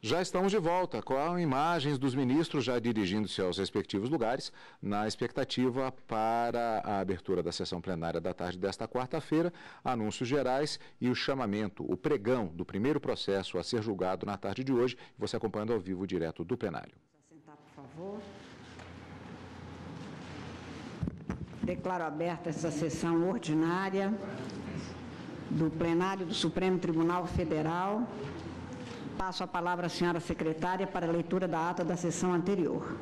Já estamos de volta com imagens dos ministros já dirigindo-se aos respectivos lugares, na expectativa para a abertura da sessão plenária da tarde desta quarta-feira, anúncios gerais e o chamamento, o pregão do primeiro processo a ser julgado na tarde de hoje, você acompanhando ao vivo direto do plenário. Sentar, por favor. Declaro aberta essa sessão ordinária do plenário do Supremo Tribunal Federal. Passo a palavra à senhora secretária para a leitura da ata da sessão anterior.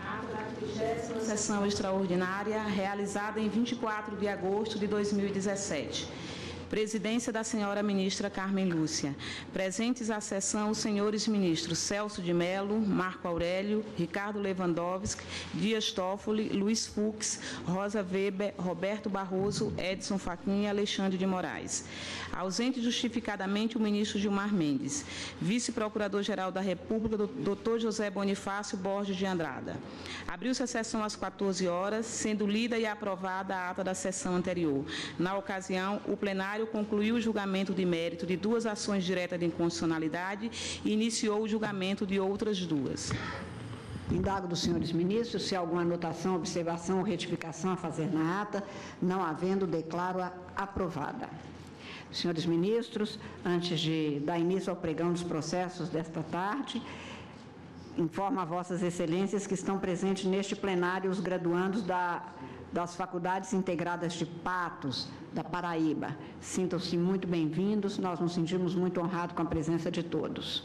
Ata da 30ª sessão extraordinária, realizada em 24 de agosto de 2017. Presidência da senhora ministra Carmen Lúcia. Presentes à sessão os senhores ministros Celso de Mello, Marco Aurélio, Ricardo Lewandowski, Dias Toffoli, Luiz Fux, Rosa Weber, Roberto Barroso, Edson Fachin e Alexandre de Moraes. Ausente justificadamente o ministro Gilmar Mendes. Vice-procurador-geral da República, Dr. José Bonifácio Borges de Andrada. Abriu-se a sessão às 14 horas, sendo lida e aprovada a ata da sessão anterior. Na ocasião, o plenário concluiu o julgamento de mérito de duas ações diretas de inconstitucionalidade e iniciou o julgamento de outras duas. Indago dos senhores ministros se há alguma anotação, observação ou retificação a fazer na ata. Não havendo, declaro-a aprovada. Senhores ministros, antes de dar início ao pregão dos processos desta tarde, informo a vossas excelências que estão presentes neste plenário os graduandos das faculdades integradas de Patos, da Paraíba. Sintam-se muito bem-vindos, nós nos sentimos muito honrados com a presença de todos.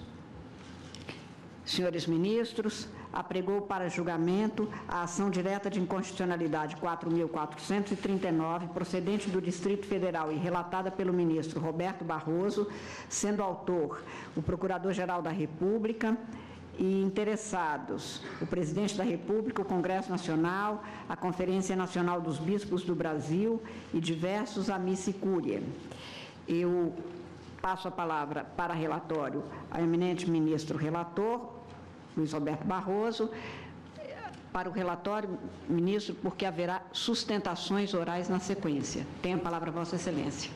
Senhores ministros, apregou para julgamento a ação direta de inconstitucionalidade 4.439, procedente do Distrito Federal e relatada pelo ministro Roberto Barroso, sendo autor o Procurador-Geral da República, e interessados o Presidente da República, o Congresso Nacional, a Conferência Nacional dos Bispos do Brasil e diversos amici curiae. Eu passo a palavra para relatório ao eminente ministro relator, Luiz Roberto Barroso. Para o relatório, ministro, porque haverá sustentações orais na sequência. Tem a palavra Vossa Excelência.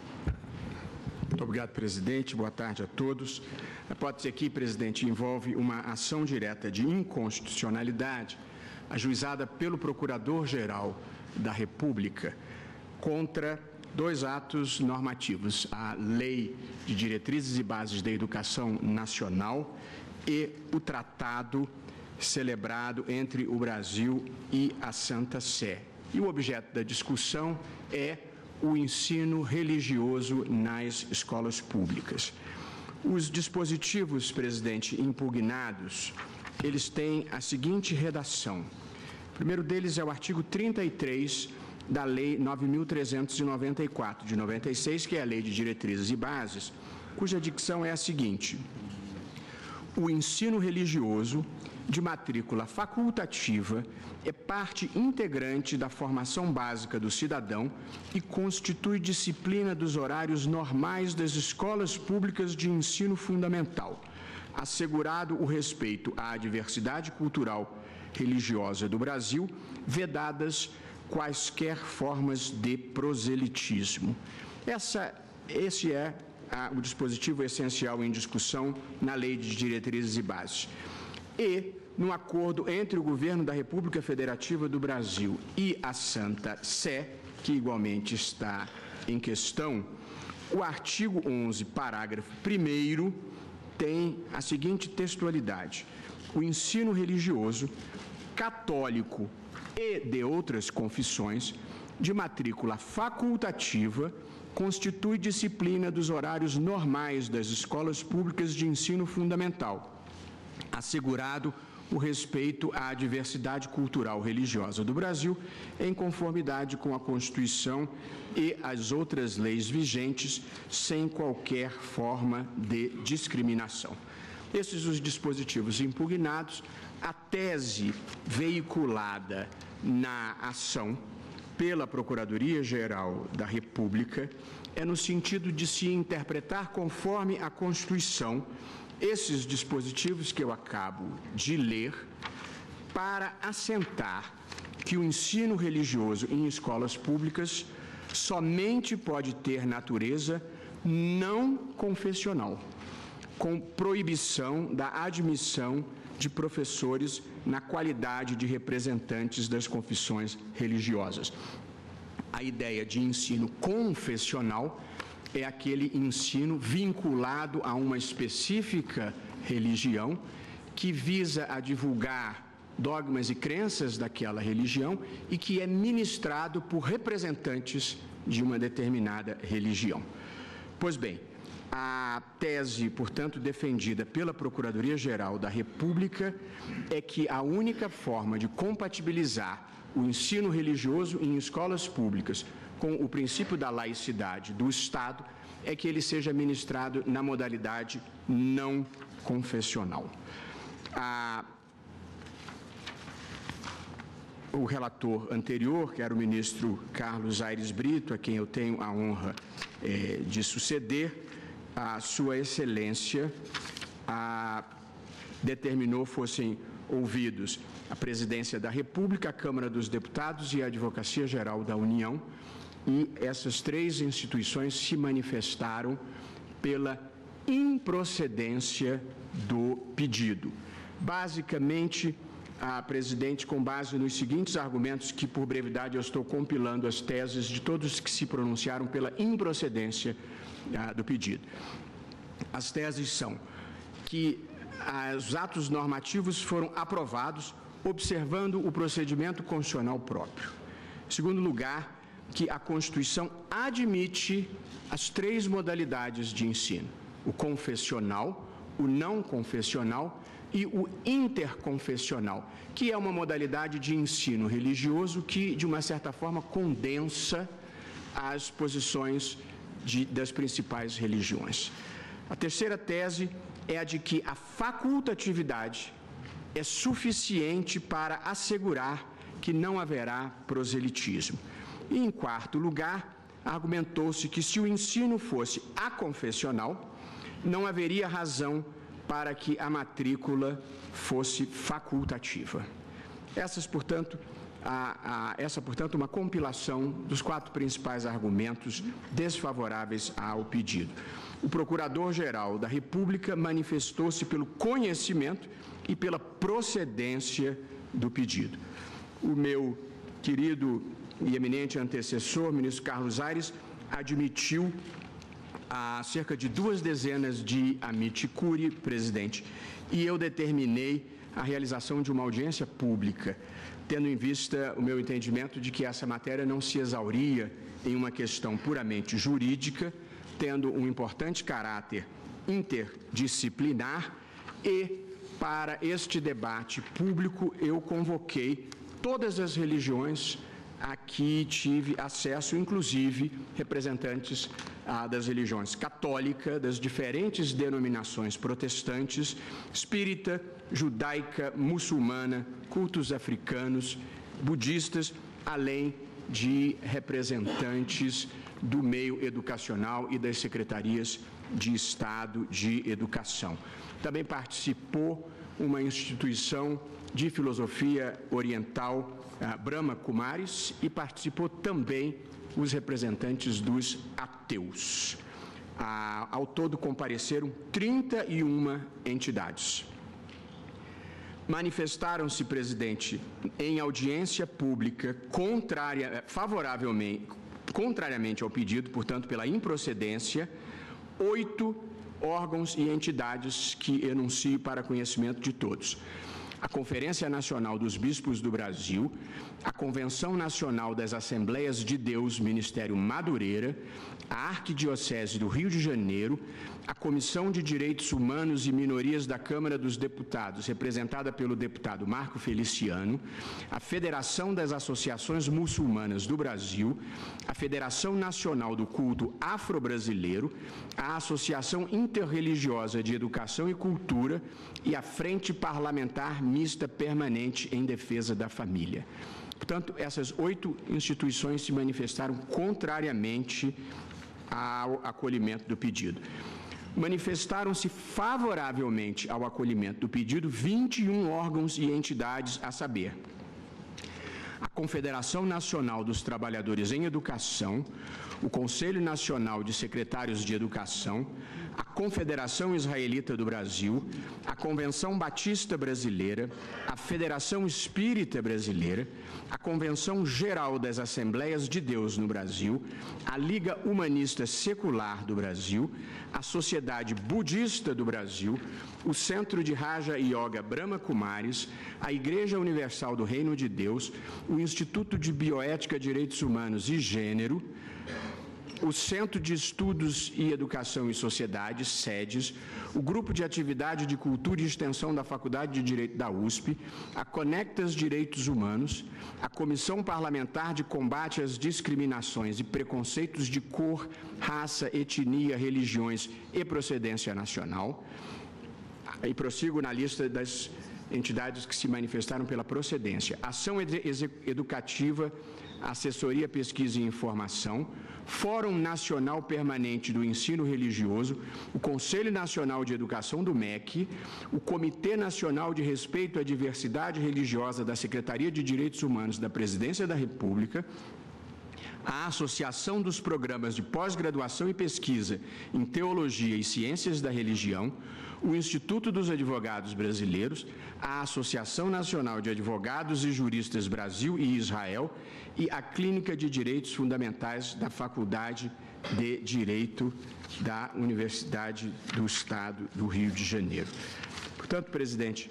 Muito obrigado, presidente. Boa tarde a todos. A hipótese aqui, presidente, envolve uma ação direta de inconstitucionalidade ajuizada pelo Procurador-Geral da República contra dois atos normativos: a Lei de Diretrizes e Bases da Educação Nacional e o tratado celebrado entre o Brasil e a Santa Sé. E o objeto da discussão é o ensino religioso nas escolas públicas. Os dispositivos, presidente, impugnados, eles têm a seguinte redação. O primeiro deles é o artigo 33 da Lei 9.394, de 96, que é a Lei de Diretrizes e Bases, cuja dicção é a seguinte: o ensino religioso de matrícula facultativa é parte integrante da formação básica do cidadão e constitui disciplina dos horários normais das escolas públicas de ensino fundamental, assegurado o respeito à diversidade cultural religiosa do Brasil, vedadas quaisquer formas de proselitismo. Esse é o dispositivo essencial em discussão na Lei de Diretrizes e Bases. E, no acordo entre o Governo da República Federativa do Brasil e a Santa Sé, que igualmente está em questão, o artigo 11, parágrafo 1º, tem a seguinte textualidade: o ensino religioso católico e de outras confissões de matrícula facultativa constitui disciplina dos horários normais das escolas públicas de ensino fundamental, assegurado o respeito à diversidade cultural religiosa do Brasil, em conformidade com a Constituição e as outras leis vigentes, sem qualquer forma de discriminação. Esses os dispositivos impugnados. A tese veiculada na ação pela Procuradoria-Geral da República é no sentido de se interpretar conforme a Constituição esses dispositivos que eu acabo de ler, para assentar que o ensino religioso em escolas públicas somente pode ter natureza não confessional. com proibição da admissão de professores na qualidade de representantes das confissões religiosas. A ideia de ensino confessional é aquele ensino vinculado a uma específica religião que visa a divulgar dogmas e crenças daquela religião e que é ministrado por representantes de uma determinada religião. Pois bem, a tese, portanto, defendida pela Procuradoria-Geral da República é que a única forma de compatibilizar o ensino religioso em escolas públicas com o princípio da laicidade do Estado é que ele seja ministrado na modalidade não confessional. O relator anterior, que era o ministro Carlos Aires Brito, a quem eu tenho a honra de suceder, a Sua Excelência determinou fossem ouvidos a Presidência da República, a Câmara dos Deputados e a Advocacia Geral da União, e essas três instituições se manifestaram pela improcedência do pedido. Basicamente, a presidente, com base nos seguintes argumentos, que por brevidade eu estou compilando as teses de todos que se pronunciaram pela improcedência do pedido. As teses são que os atos normativos foram aprovados observando o procedimento constitucional próprio. Em segundo lugar, que a Constituição admite as três modalidades de ensino: o confessional, o não confessional e o interconfessional, que é uma modalidade de ensino religioso que, de uma certa forma, condensa as posições das principais religiões. A terceira tese é a de que a facultatividade é suficiente para assegurar que não haverá proselitismo. E, em quarto lugar, argumentou-se que, se o ensino fosse aconfessional, não haveria razão para que a matrícula fosse facultativa. Essa, portanto, uma compilação dos quatro principais argumentos desfavoráveis ao pedido. O Procurador-Geral da República manifestou-se pelo conhecimento e pela procedência do pedido. O meu querido e eminente antecessor, ministro Carlos Aires, admitiu há cerca de 2 dezenas de amici curiae, presidente, e eu determinei a realização de uma audiência pública, tendo em vista o meu entendimento de que essa matéria não se exauria em uma questão puramente jurídica, tendo um importante caráter interdisciplinar, e para este debate público eu convoquei todas as religiões a que tive acesso, inclusive representantes das religiões católica, das diferentes denominações protestantes, espírita, judaica, muçulmana, cultos africanos, budistas, além de representantes do meio educacional e das secretarias de Estado de Educação. Também participou uma instituição de filosofia oriental, Brahma Kumaris, e participou também os representantes dos ateus. Ao todo compareceram 31 entidades. Manifestaram-se, presidente, em audiência pública contrariamente ao pedido, portanto, pela improcedência, 8 órgãos e entidades que enuncio para conhecimento de todos: a Conferência Nacional dos Bispos do Brasil, a Convenção Nacional das Assembleias de Deus, Ministério Madureira, a Arquidiocese do Rio de Janeiro, a Comissão de Direitos Humanos e Minorias da Câmara dos Deputados, representada pelo deputado Marco Feliciano, a Federação das Associações Muçulmanas do Brasil, a Federação Nacional do Culto Afro-Brasileiro, a Associação Interreligiosa de Educação e Cultura e a Frente Parlamentar Mista Permanente em Defesa da Família. Portanto, essas 8 instituições se manifestaram contrariamente ao acolhimento do pedido. Manifestaram-se favoravelmente ao acolhimento do pedido 21 órgãos e entidades, a saber: a Confederação Nacional dos Trabalhadores em Educação, o Conselho Nacional de Secretários de Educação, a Confederação Israelita do Brasil, a Convenção Batista Brasileira, a Federação Espírita Brasileira, a Convenção Geral das Assembleias de Deus no Brasil, a Liga Humanista Secular do Brasil, a Sociedade Budista do Brasil, o Centro de Raja Yoga Brahma Kumaris, a Igreja Universal do Reino de Deus, o Instituto de Bioética, Direitos Humanos e Gênero, o Centro de Estudos e Educação e Sociedade, SEDES, o Grupo de Atividade de Cultura e Extensão da Faculdade de Direito da USP, a Conectas Direitos Humanos, a Comissão Parlamentar de Combate às Discriminações e Preconceitos de Cor, Raça, Etnia, Religiões e Procedência Nacional. E prossigo na lista das entidades que se manifestaram pela procedência. Ação Educativa, Assessoria, Pesquisa e Informação, Fórum Nacional Permanente do Ensino Religioso, o Conselho Nacional de Educação do MEC, o Comitê Nacional de Respeito à Diversidade Religiosa da Secretaria de Direitos Humanos da Presidência da República, a Associação dos Programas de Pós-Graduação e Pesquisa em Teologia e Ciências da Religião, o Instituto dos Advogados Brasileiros, a Associação Nacional de Advogados e Juristas Brasil e Israel e a Clínica de Direitos Fundamentais da Faculdade de Direito da Universidade do Estado do Rio de Janeiro. Portanto, presidente,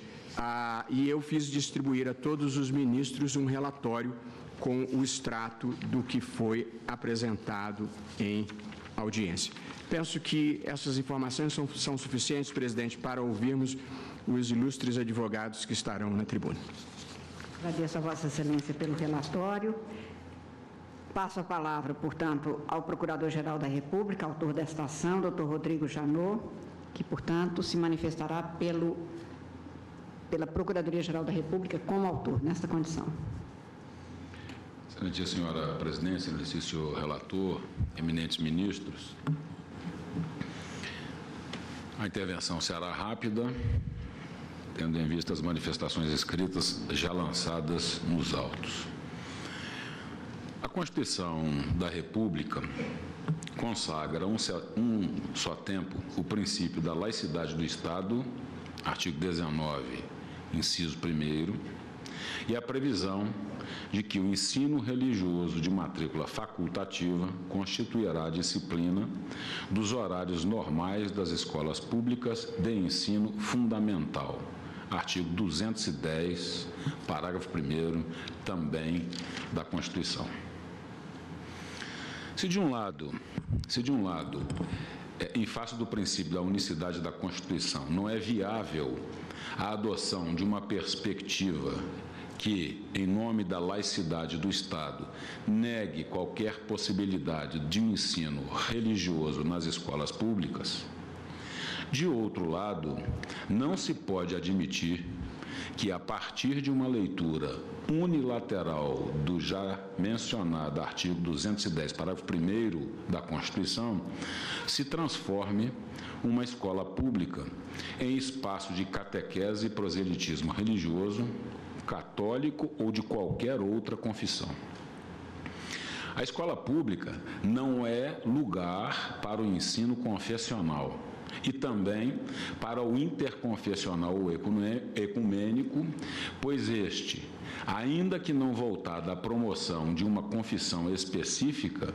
e eu fiz distribuir a todos os ministros um relatório com o extrato do que foi apresentado em audiência. Penso que essas informações são suficientes, presidente, para ouvirmos os ilustres advogados que estarão na tribuna. Agradeço a Vossa Excelência pelo relatório. Passo a palavra, portanto, ao Procurador-Geral da República, autor desta ação, doutor Rodrigo Janot, que, portanto, se manifestará pela Procuradoria-Geral da República como autor, nesta condição. Excelentíssima senhora presidente, excelentíssimo relator, eminentes ministros, a intervenção será rápida, tendo em vista as manifestações escritas já lançadas nos autos. A Constituição da República consagra um só tempo o princípio da laicidade do Estado, artigo 19, inciso 1º, e a previsão de que o ensino religioso de matrícula facultativa constituirá a disciplina dos horários normais das escolas públicas de ensino fundamental. Artigo 210, parágrafo 1º, também da Constituição. Se de um lado, em face do princípio da unicidade da Constituição, não é viável a adoção de uma perspectiva que, em nome da laicidade do Estado, negue qualquer possibilidade de um ensino religioso nas escolas públicas, de outro lado, não se pode admitir que, a partir de uma leitura unilateral do já mencionado artigo 210, parágrafo 1º da Constituição, se transforme uma escola pública em espaço de catequese e proselitismo religioso, católico ou de qualquer outra confissão. A escola pública não é lugar para o ensino confessional e também para o interconfessional ou ecumênico, pois este, ainda que não voltado à promoção de uma confissão específica,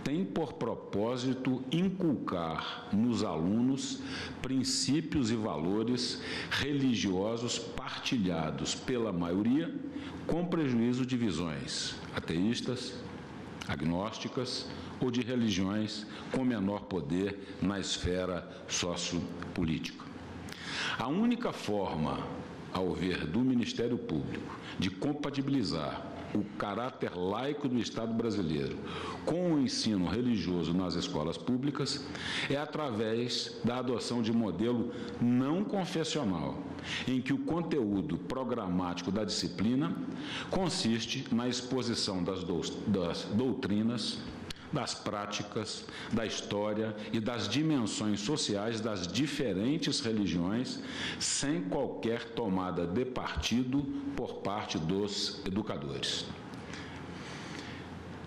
tem por propósito inculcar nos alunos princípios e valores religiosos partilhados pela maioria, com prejuízo de visões ateístas, agnósticas ou de religiões com menor poder na esfera sociopolítica. A única forma, ao ver do Ministério Público, de compatibilizar o caráter laico do Estado brasileiro com o ensino religioso nas escolas públicas é através da adoção de modelo não confessional, em que o conteúdo programático da disciplina consiste na exposição das doutrinas, das práticas, da história e das dimensões sociais das diferentes religiões, sem qualquer tomada de partido por parte dos educadores.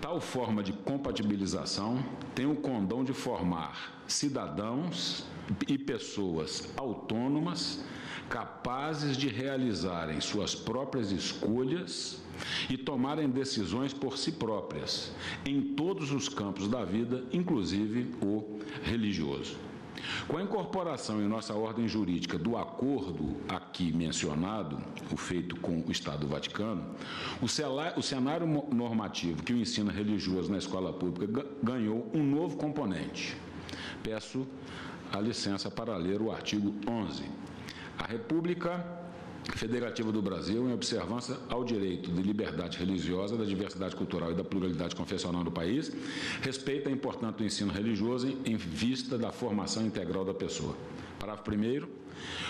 Tal forma de compatibilização tem o condão de formar cidadãos e pessoas autônomas, capazes de realizarem suas próprias escolhas e tomarem decisões por si próprias, em todos os campos da vida, inclusive o religioso. Com a incorporação em nossa ordem jurídica do acordo aqui mencionado, o feito com o Estado do Vaticano, o cenário normativo que o ensino religioso na escola pública ganhou um novo componente. Peço a licença para ler o artigo 11. A República Federativa do Brasil, em observância ao direito de liberdade religiosa, da diversidade cultural e da pluralidade confessional do país, respeita a importância do ensino religioso em vista da formação integral da pessoa. Parágrafo 1º.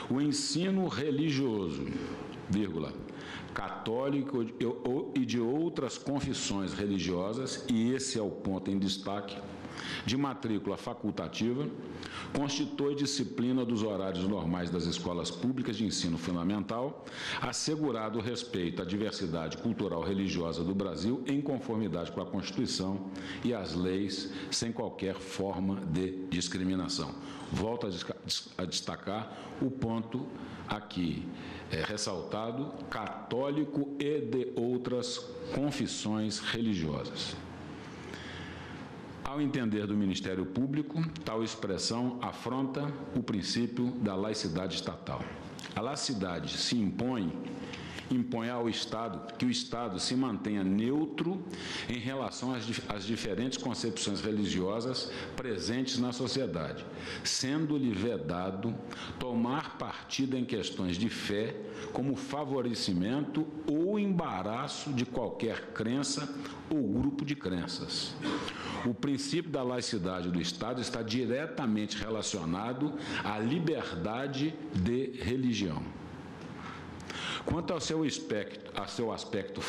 O ensino religioso, católico e de outras confissões religiosas, e esse é o ponto em destaque, de matrícula facultativa, constitui disciplina dos horários normais das escolas públicas de ensino fundamental, assegurado o respeito à diversidade cultural religiosa do Brasil em conformidade com a Constituição e as leis, sem qualquer forma de discriminação. Volto a destacar o ponto aqui ressaltado, católico e de outras confissões religiosas. Ao entender do Ministério Público, tal expressão afronta o princípio da laicidade estatal. A laicidade se impõe ao Estado que o Estado se mantenha neutro em relação às diferentes concepções religiosas presentes na sociedade, sendo-lhe vedado tomar partido em questões de fé como favorecimento ou embaraço de qualquer crença ou grupo de crenças. O princípio da laicidade do Estado está diretamente relacionado à liberdade de religião. Quanto ao seu aspecto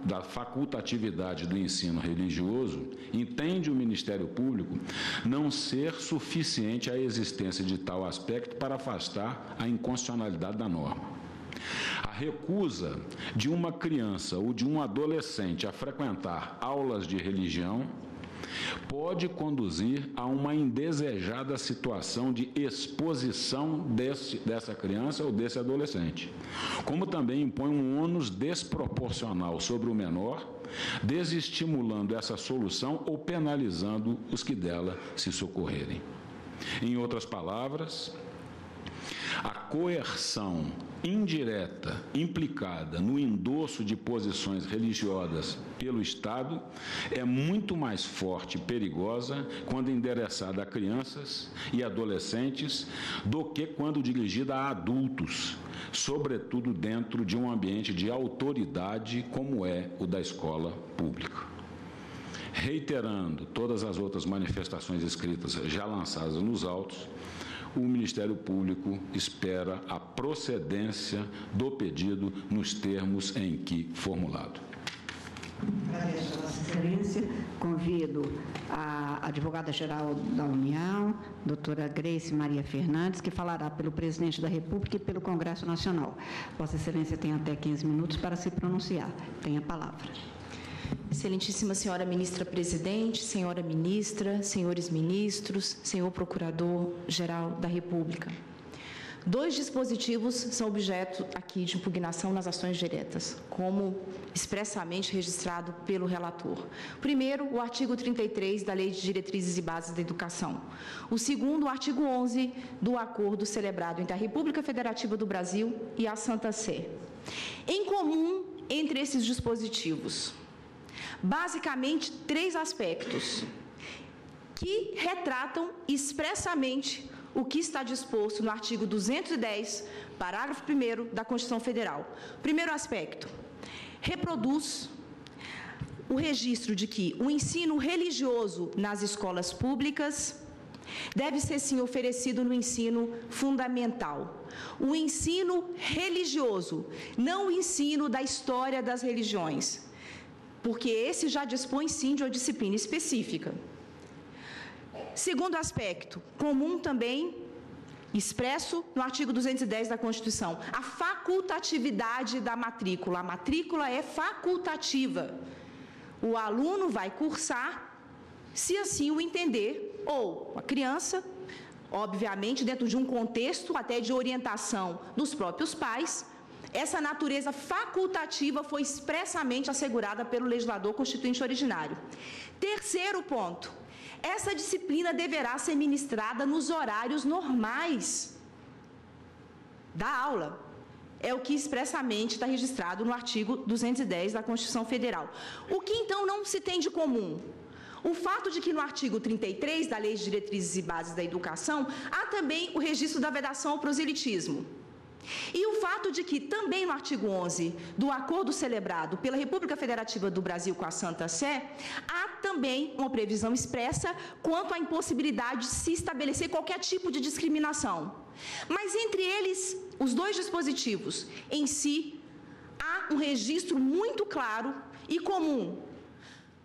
da facultatividade do ensino religioso, entende o Ministério Público não ser suficiente a existência de tal aspecto para afastar a inconstitucionalidade da norma. A recusa de uma criança ou de um adolescente a frequentar aulas de religião pode conduzir a uma indesejada situação de exposição dessa criança ou desse adolescente, como também impõe um ônus desproporcional sobre o menor, desestimulando essa solução ou penalizando os que dela se socorrerem. Em outras palavras, a coerção indireta implicada no endosso de posições religiosas pelo Estado é muito mais forte e perigosa quando endereçada a crianças e adolescentes do que quando dirigida a adultos, sobretudo dentro de um ambiente de autoridade como é o da escola pública. Reiterando todas as outras manifestações escritas já lançadas nos autos, o Ministério Público espera a procedência do pedido nos termos em que formulado. Agradeço a Vossa Excelência. Convido a advogada-geral da União, doutora Grace Maria Fernandes, que falará pelo Presidente da República e pelo Congresso Nacional. Vossa Excelência tem até 15 minutos para se pronunciar. Tem a palavra. Excelentíssima senhora ministra-presidente, senhora ministra, senhores ministros, senhor procurador-geral da República. 2 dispositivos são objeto aqui de impugnação nas ações diretas, como expressamente registrado pelo relator. Primeiro, o artigo 33 da Lei de Diretrizes e Bases da Educação. O segundo, o artigo 11 do acordo celebrado entre a República Federativa do Brasil e a Santa Sé. Em comum entre esses dispositivos, basicamente 3 aspectos que retratam expressamente o que está disposto no artigo 210, parágrafo 1º da Constituição Federal. Primeiro aspecto, reproduz o registro de que o ensino religioso nas escolas públicas deve ser, sim, oferecido no ensino fundamental. O ensino religioso, não o ensino da história das religiões, porque esse já dispõe, sim, de uma disciplina específica. Segundo aspecto, comum também, expresso no artigo 210 da Constituição, a facultatividade da matrícula. A matrícula é facultativa. o aluno vai cursar, se assim o entender, ou a criança, obviamente, dentro de um contexto até de orientação dos próprios pais. Essa natureza facultativa foi expressamente assegurada pelo legislador constituinte originário. Terceiro ponto, essa disciplina deverá ser ministrada nos horários normais da aula. É o que expressamente está registrado no artigo 210 da Constituição Federal. O que então não se tem de comum? O fato de que no artigo 33 da Lei de Diretrizes e Bases da Educação há também o registro da vedação ao proselitismo. E o fato de que também no artigo 11 do acordo celebrado pela República Federativa do Brasil com a Santa Sé, há também uma previsão expressa quanto à impossibilidade de se estabelecer qualquer tipo de discriminação. Mas entre eles, os dois dispositivos em si, há um registro muito claro e comum.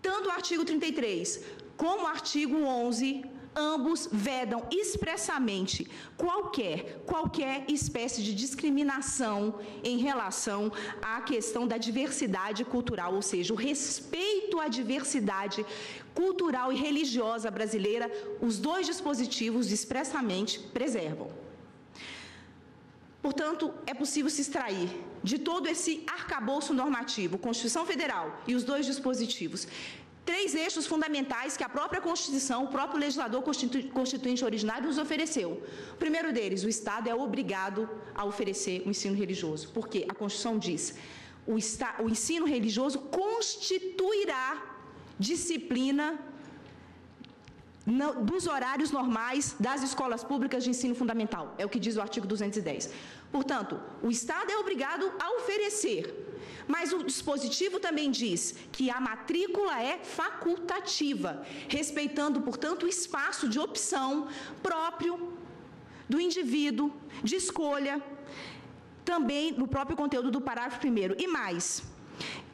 Tanto o artigo 33 como o artigo 11, ambos vedam expressamente qualquer espécie de discriminação em relação à questão da diversidade cultural, ou seja, o respeito à diversidade cultural e religiosa brasileira, os dois dispositivos expressamente preservam. Portanto, é possível se extrair de todo esse arcabouço normativo, Constituição Federal e os dois dispositivos, três eixos fundamentais que a própria Constituição, o próprio legislador constituinte originário nos ofereceu. O primeiro deles, o Estado é obrigado a oferecer o ensino religioso, porque a Constituição diz: o ensino religioso constituirá disciplina dos horários normais das escolas públicas de ensino fundamental. É o que diz o artigo 210. Portanto, o Estado é obrigado a oferecer. Mas o dispositivo também diz que a matrícula é facultativa, respeitando, portanto, o espaço de opção próprio do indivíduo, de escolha, também no próprio conteúdo do parágrafo 1º. E mais,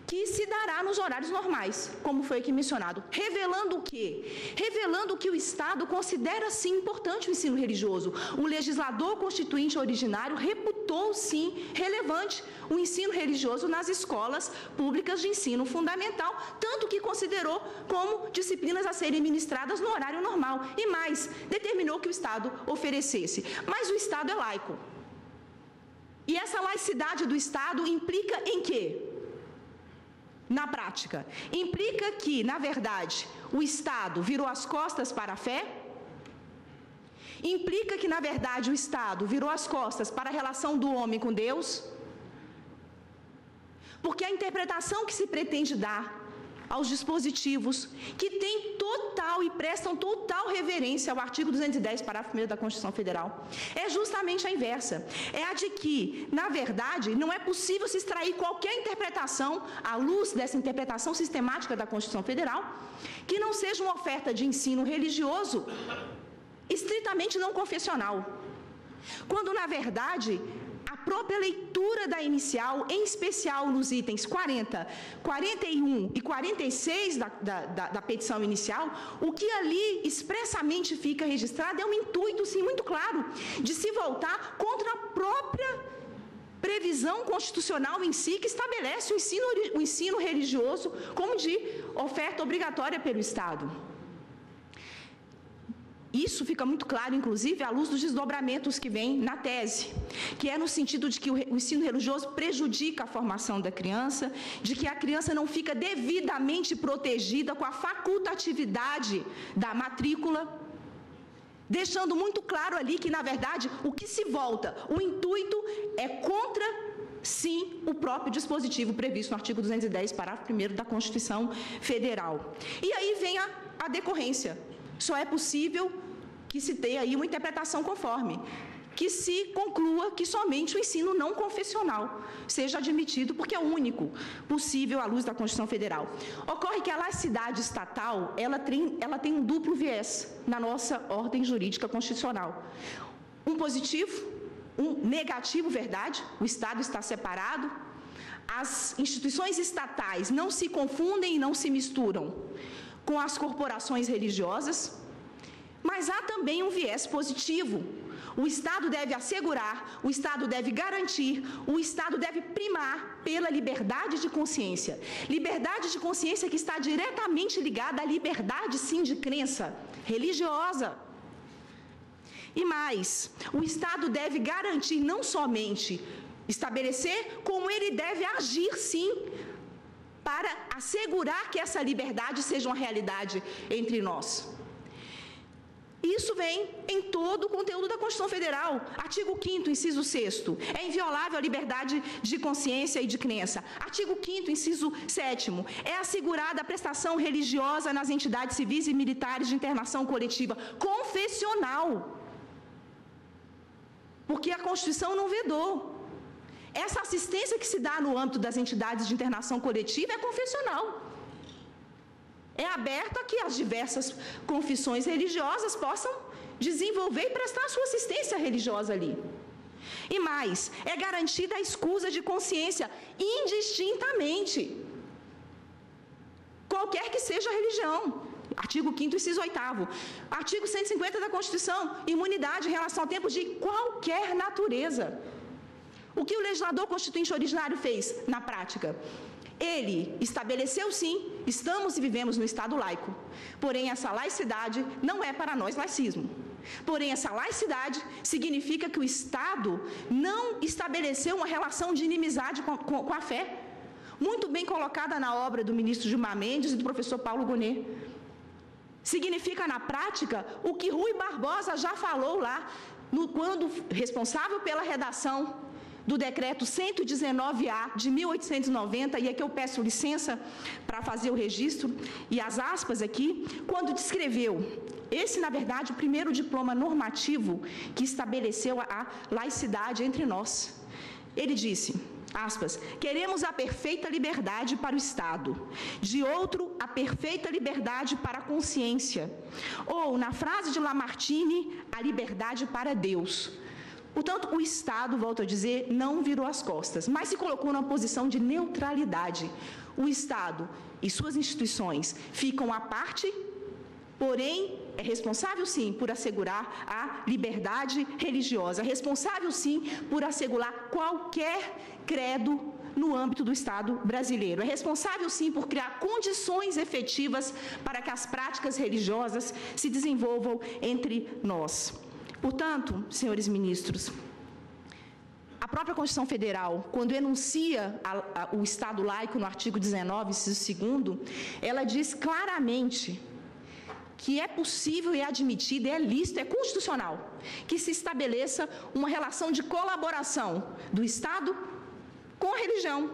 que se dará nos horários normais, como foi aqui mencionado. Revelando o quê? Revelando que o Estado considera, sim, importante o ensino religioso. O legislador constituinte originário reputou, sim, relevante o ensino religioso nas escolas públicas de ensino fundamental, tanto que considerou como disciplinas a serem ministradas no horário normal. E mais, determinou que o Estado oferecesse. Mas o Estado é laico. E essa laicidade do Estado implica em quê? Na prática, implica que, na verdade, o Estado virou as costas para a fé? Implica que, na verdade, o Estado virou as costas para a relação do homem com Deus? Porque a interpretação que se pretende dar aos dispositivos que têm total e prestam total reverência ao artigo 210, parágrafo 1º da Constituição Federal, é justamente a inversa. É a de que, na verdade, não é possível se extrair qualquer interpretação, à luz dessa interpretação sistemática da Constituição Federal, que não seja uma oferta de ensino religioso estritamente não confessional. Quando, na verdade, a própria leitura da inicial, em especial nos itens 40, 41 e 46 da petição inicial, o que ali expressamente fica registrado é um intuito, sim, muito claro, de se voltar contra a própria previsão constitucional em si, que estabelece o ensino religioso como de oferta obrigatória pelo Estado. Isso fica muito claro, inclusive, à luz dos desdobramentos que vêm na tese, que é no sentido de que o ensino religioso prejudica a formação da criança, de que a criança não fica devidamente protegida com a facultatividade da matrícula, deixando muito claro ali que, na verdade, o que se volta, o intuito é contra, sim, o próprio dispositivo previsto no artigo 210, parágrafo 1º da Constituição Federal. E aí vem a decorrência. Só é possível que se tenha aí uma interpretação conforme, que se conclua que somente o ensino não confessional seja admitido, porque é o único possível à luz da Constituição Federal. Ocorre que a laicidade estatal, ela tem um duplo viés na nossa ordem jurídica constitucional. Um positivo, um negativo, verdade, o Estado está separado, as instituições estatais não se confundem e não se misturam com as corporações religiosas, mas há também um viés positivo, O Estado deve assegurar, o Estado deve garantir, o Estado deve primar pela liberdade de consciência. Liberdade de consciência que está diretamente ligada à liberdade, sim, de crença religiosa. E mais, o Estado deve garantir não somente estabelecer, como ele deve agir, sim, para assegurar que essa liberdade seja uma realidade entre nós. Isso vem em todo o conteúdo da Constituição Federal. Artigo 5º, inciso 6º. É inviolável a liberdade de consciência e de crença. Artigo 5º, inciso 7º. É assegurada a prestação religiosa nas entidades civis e militares de internação coletiva confessional. Porque a Constituição não vedou. Essa assistência que se dá no âmbito das entidades de internação coletiva é confessional. É aberto a que as diversas confissões religiosas possam desenvolver e prestar sua assistência religiosa ali. E mais, é garantida a escusa de consciência indistintamente, qualquer que seja a religião. Artigo 5º, inciso 8º. Artigo 150 da Constituição, imunidade em relação ao tempo de qualquer natureza. O que o legislador constituinte originário fez na prática? Ele estabeleceu, sim, estamos e vivemos no Estado laico. Porém, essa laicidade não é para nós laicismo. Porém, essa laicidade significa que o Estado não estabeleceu uma relação de inimizade com a fé. Muito bem colocada na obra do ministro Gilmar Mendes e do professor Paulo Gonet. Significa, na prática, o que Rui Barbosa já falou lá, quando responsável pela redação do decreto 119A de 1890, e aqui eu peço licença para fazer o registro e as aspas aqui, quando descreveu, esse na verdade o primeiro diploma normativo que estabeleceu a laicidade entre nós. Ele disse, aspas, queremos a perfeita liberdade para o Estado, de outro, a perfeita liberdade para a consciência, ou, na frase de Lamartine, a liberdade para Deus. Portanto, o Estado, volto a dizer, não virou as costas, mas se colocou numa posição de neutralidade. O Estado e suas instituições ficam à parte, porém, é responsável, sim, por assegurar a liberdade religiosa, responsável, sim, por assegurar qualquer credo no âmbito do Estado brasileiro. É responsável, sim, por criar condições efetivas para que as práticas religiosas se desenvolvam entre nós. Portanto, senhores ministros, a própria Constituição Federal, quando enuncia o Estado laico no artigo 19, inciso 2º, ela diz claramente que é possível e é admitido, é lícito, é constitucional, que se estabeleça uma relação de colaboração do Estado com a religião,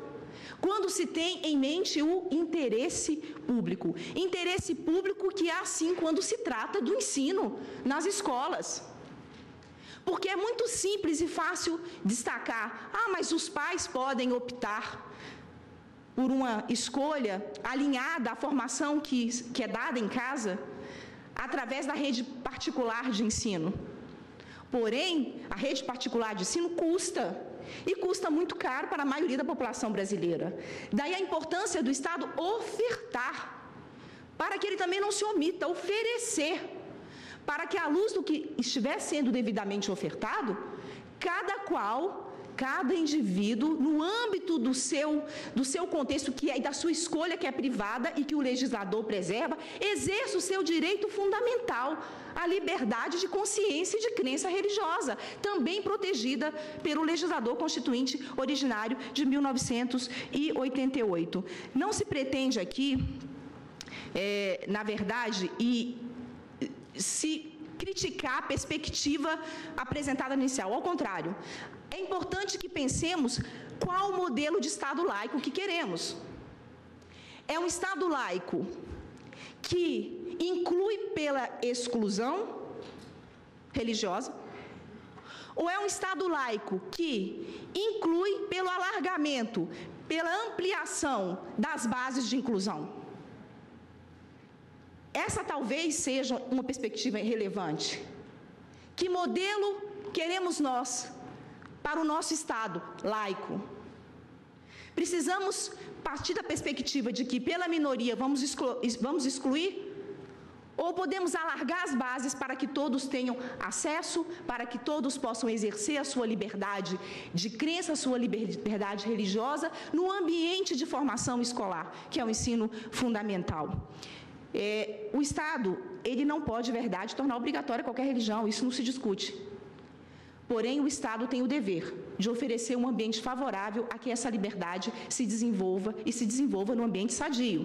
quando se tem em mente o interesse público. Interesse público que há, sim, quando se trata do ensino nas escolas. Porque é muito simples e fácil destacar, mas os pais podem optar por uma escolha alinhada à formação que é dada em casa, através da rede particular de ensino. Porém, a rede particular de ensino custa, e custa muito caro para a maioria da população brasileira. Daí a importância do Estado ofertar, para que ele também não se omita, oferecer, para que, à luz do que estiver sendo devidamente ofertado, cada indivíduo, no âmbito do seu contexto que é, e da sua escolha que é privada e que o legislador preserva, exerça o seu direito fundamental à liberdade de consciência e de crença religiosa, também protegida pelo legislador constituinte originário de 1988. Não se pretende aqui, na verdade, se criticar a perspectiva apresentada no inicial. Ao contrário, é importante que pensemos qual o modelo de Estado laico que queremos. É um Estado laico que inclui pela exclusão religiosa? Ou é um Estado laico que inclui pelo alargamento, pela ampliação das bases de inclusão? Essa talvez seja uma perspectiva relevante. Que modelo queremos nós para o nosso Estado laico? Precisamos partir da perspectiva de que, pela minoria, vamos excluir? Ou podemos alargar as bases para que todos tenham acesso, para que todos possam exercer a sua liberdade de crença, a sua liberdade religiosa, no ambiente de formação escolar, que é o ensino fundamental. O Estado, ele não pode, de verdade, tornar obrigatória qualquer religião, isso não se discute. Porém, o Estado tem o dever de oferecer um ambiente favorável a que essa liberdade se desenvolva e se desenvolva no ambiente sadio.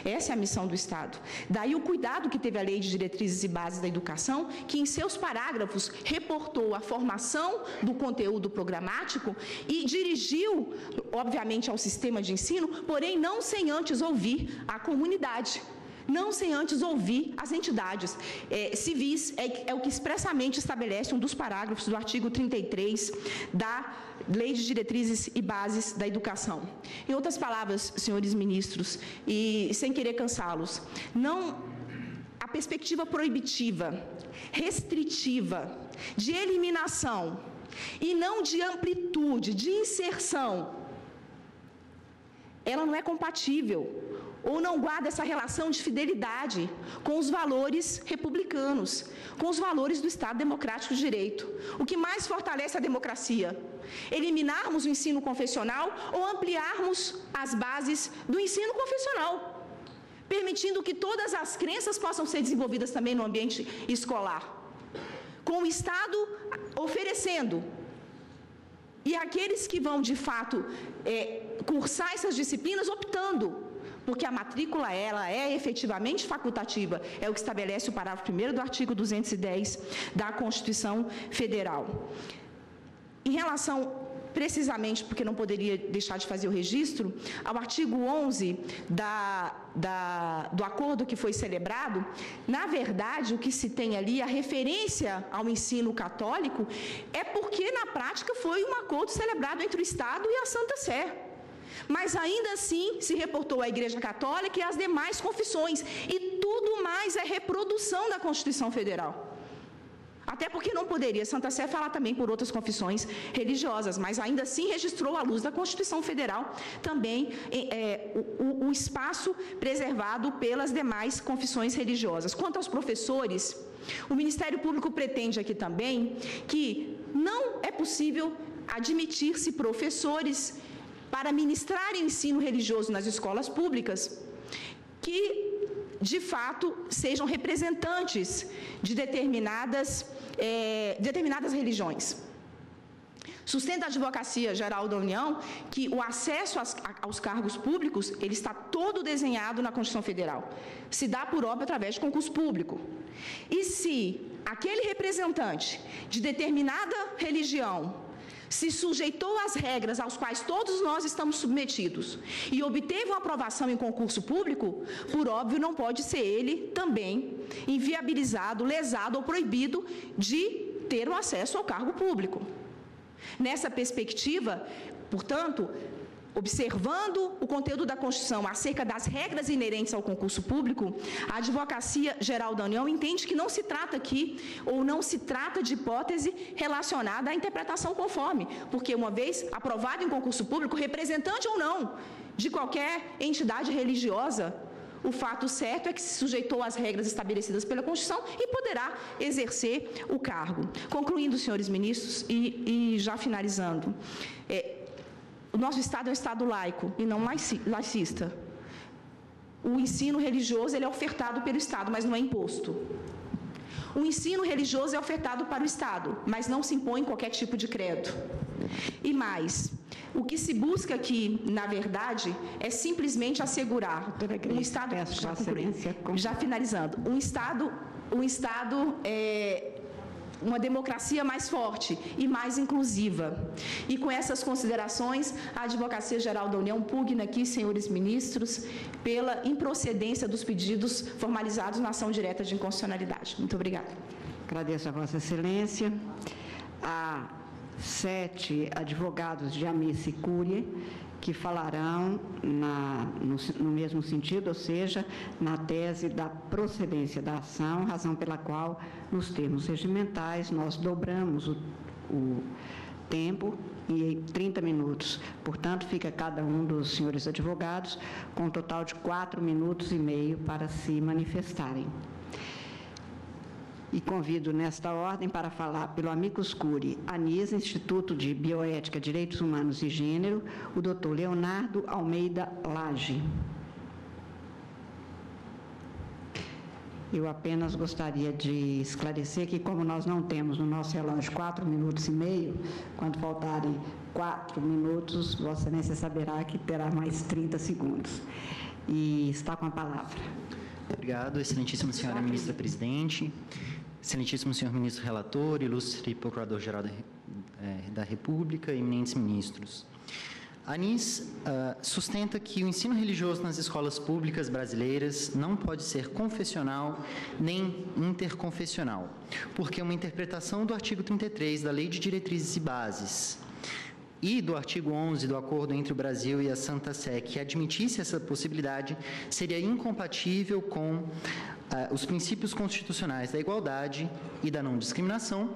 Essa é a missão do Estado. Daí o cuidado que teve a Lei de Diretrizes e Bases da Educação, que em seus parágrafos reportou a formação do conteúdo programático e dirigiu, obviamente, ao sistema de ensino, porém não sem antes ouvir a comunidade. Não sem antes ouvir as entidades civis, é o que expressamente estabelece um dos parágrafos do artigo 33 da Lei de Diretrizes e Bases da Educação. Em outras palavras, senhores ministros, e sem querer cansá-los, a perspectiva proibitiva, restritiva, de eliminação e não de amplitude, de inserção, ela não é compatível ou não guarda essa relação de fidelidade com os valores republicanos, com os valores do Estado Democrático de Direito. O que mais fortalece a democracia? Eliminarmos o ensino confessional ou ampliarmos as bases do ensino confessional, permitindo que todas as crenças possam ser desenvolvidas também no ambiente escolar, com o Estado oferecendo. E aqueles que vão, de fato, cursar essas disciplinas, optando, porque a matrícula, ela é efetivamente facultativa, é o que estabelece o parágrafo 1º do artigo 210 da Constituição Federal. Em relação, precisamente, porque não poderia deixar de fazer o registro, ao artigo 11 do acordo que foi celebrado, na verdade, o que se tem ali, a referência ao ensino católico, é porque, na prática, foi um acordo celebrado entre o Estado e a Santa Sé. Mas ainda assim se reportou à Igreja Católica e às demais confissões, e tudo mais é reprodução da Constituição Federal. Até porque não poderia Santa Sé falar também por outras confissões religiosas, mas ainda assim registrou à luz da Constituição Federal também o espaço preservado pelas demais confissões religiosas. Quanto aos professores, o Ministério Público pretende aqui também que não é possível admitir-se professores para ministrar ensino religioso nas escolas públicas, que, de fato, sejam representantes de determinadas religiões. Sustenta a Advocacia Geral da União que o acesso aos cargos públicos, ele está todo desenhado na Constituição Federal. Se dá por óbvio através de concurso público. E se aquele representante de determinada religião se sujeitou às regras aos quais todos nós estamos submetidos e obteve uma aprovação em concurso público, por óbvio não pode ser ele também inviabilizado, lesado ou proibido de ter o acesso ao cargo público. Nessa perspectiva, portanto, observando o conteúdo da Constituição acerca das regras inerentes ao concurso público, a Advocacia Geral da União entende que não se trata aqui, ou não se trata de hipótese relacionada à interpretação conforme, porque uma vez aprovado em concurso público, representante ou não de qualquer entidade religiosa, o fato certo é que se sujeitou às regras estabelecidas pela Constituição e poderá exercer o cargo. Concluindo, senhores ministros, e já finalizando, o nosso Estado é um Estado laico e não laicista. O ensino religioso ele é ofertado pelo Estado, mas não é imposto. O ensino religioso é ofertado para o Estado, mas não se impõe qualquer tipo de credo. E mais, o que se busca aqui, na verdade, é simplesmente assegurar um Estado... Já finalizando. Um Estado uma democracia mais forte e mais inclusiva. E com essas considerações, a Advocacia Geral da União pugna aqui, senhores ministros, pela improcedência dos pedidos formalizados na ação direta de inconstitucionalidade. Muito obrigada. Agradeço a Vossa Excelência. Há 7 advogados de amice curiae que falarão no mesmo sentido, ou seja, na tese da procedência da ação, razão pela qual, nos termos regimentais, nós dobramos o tempo em 30 minutos. Portanto, fica cada um dos senhores advogados com um total de 4 minutos e meio para se manifestarem. E convido nesta ordem para falar pelo amicus curiae ANIS, Instituto de Bioética, Direitos Humanos e Gênero, o Dr. Leonardo Almeida Lage. Eu apenas gostaria de esclarecer que, como nós não temos no nosso relógio 4 minutos e meio, quando faltarem 4 minutos, Vossa Excelência saberá que terá mais 30 segundos. E está com a palavra. Obrigado, excelentíssima senhora ministra-presidente, excelentíssimo senhor ministro relator, ilustre procurador-geral da República, eminentes ministros. A ANIS sustenta que o ensino religioso nas escolas públicas brasileiras não pode ser confessional nem interconfessional, porque uma interpretação do artigo 33 da Lei de Diretrizes e Bases e do artigo 11 do Acordo entre o Brasil e a Santa Sé, que admitisse essa possibilidade, seria incompatível com os princípios constitucionais da igualdade e da não discriminação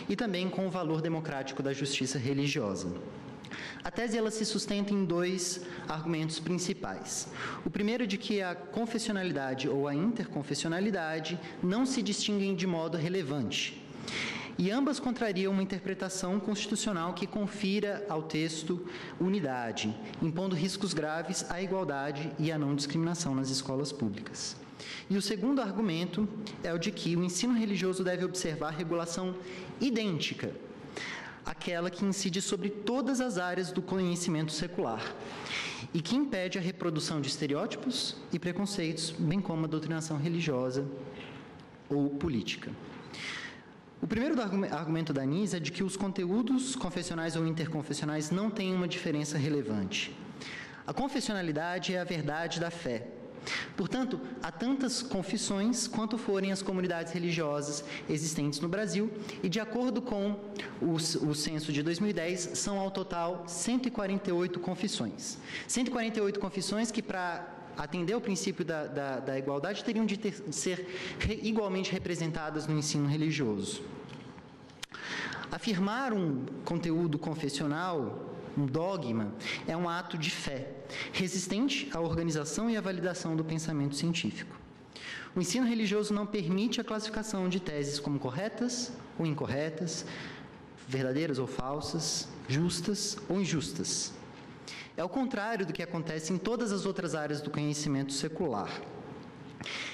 e também com o valor democrático da justiça religiosa. A tese ela se sustenta em 2 argumentos principais. O primeiro é de que a confessionalidade ou a interconfessionalidade não se distinguem de modo relevante, e ambas contrariam uma interpretação constitucional que confira ao texto unidade, impondo riscos graves à igualdade e à não discriminação nas escolas públicas. E o segundo argumento é o de que o ensino religioso deve observar regulação idêntica aquela que incide sobre todas as áreas do conhecimento secular e que impede a reprodução de estereótipos e preconceitos, bem como a doutrinação religiosa ou política. O primeiro argumento da ANIS é de que os conteúdos confessionais ou interconfessionais não têm uma diferença relevante. A confessionalidade é a verdade da fé. Portanto, há tantas confissões quanto forem as comunidades religiosas existentes no Brasil, e de acordo com o censo de 2010, são ao total 148 confissões. 148 confissões que, para atender ao princípio da igualdade, teriam de ser igualmente representadas no ensino religioso. Afirmar um conteúdo confessional, um dogma, é um ato de fé, resistente à organização e à validação do pensamento científico. O ensino religioso não permite a classificação de teses como corretas ou incorretas, verdadeiras ou falsas, justas ou injustas. É o contrário do que acontece em todas as outras áreas do conhecimento secular,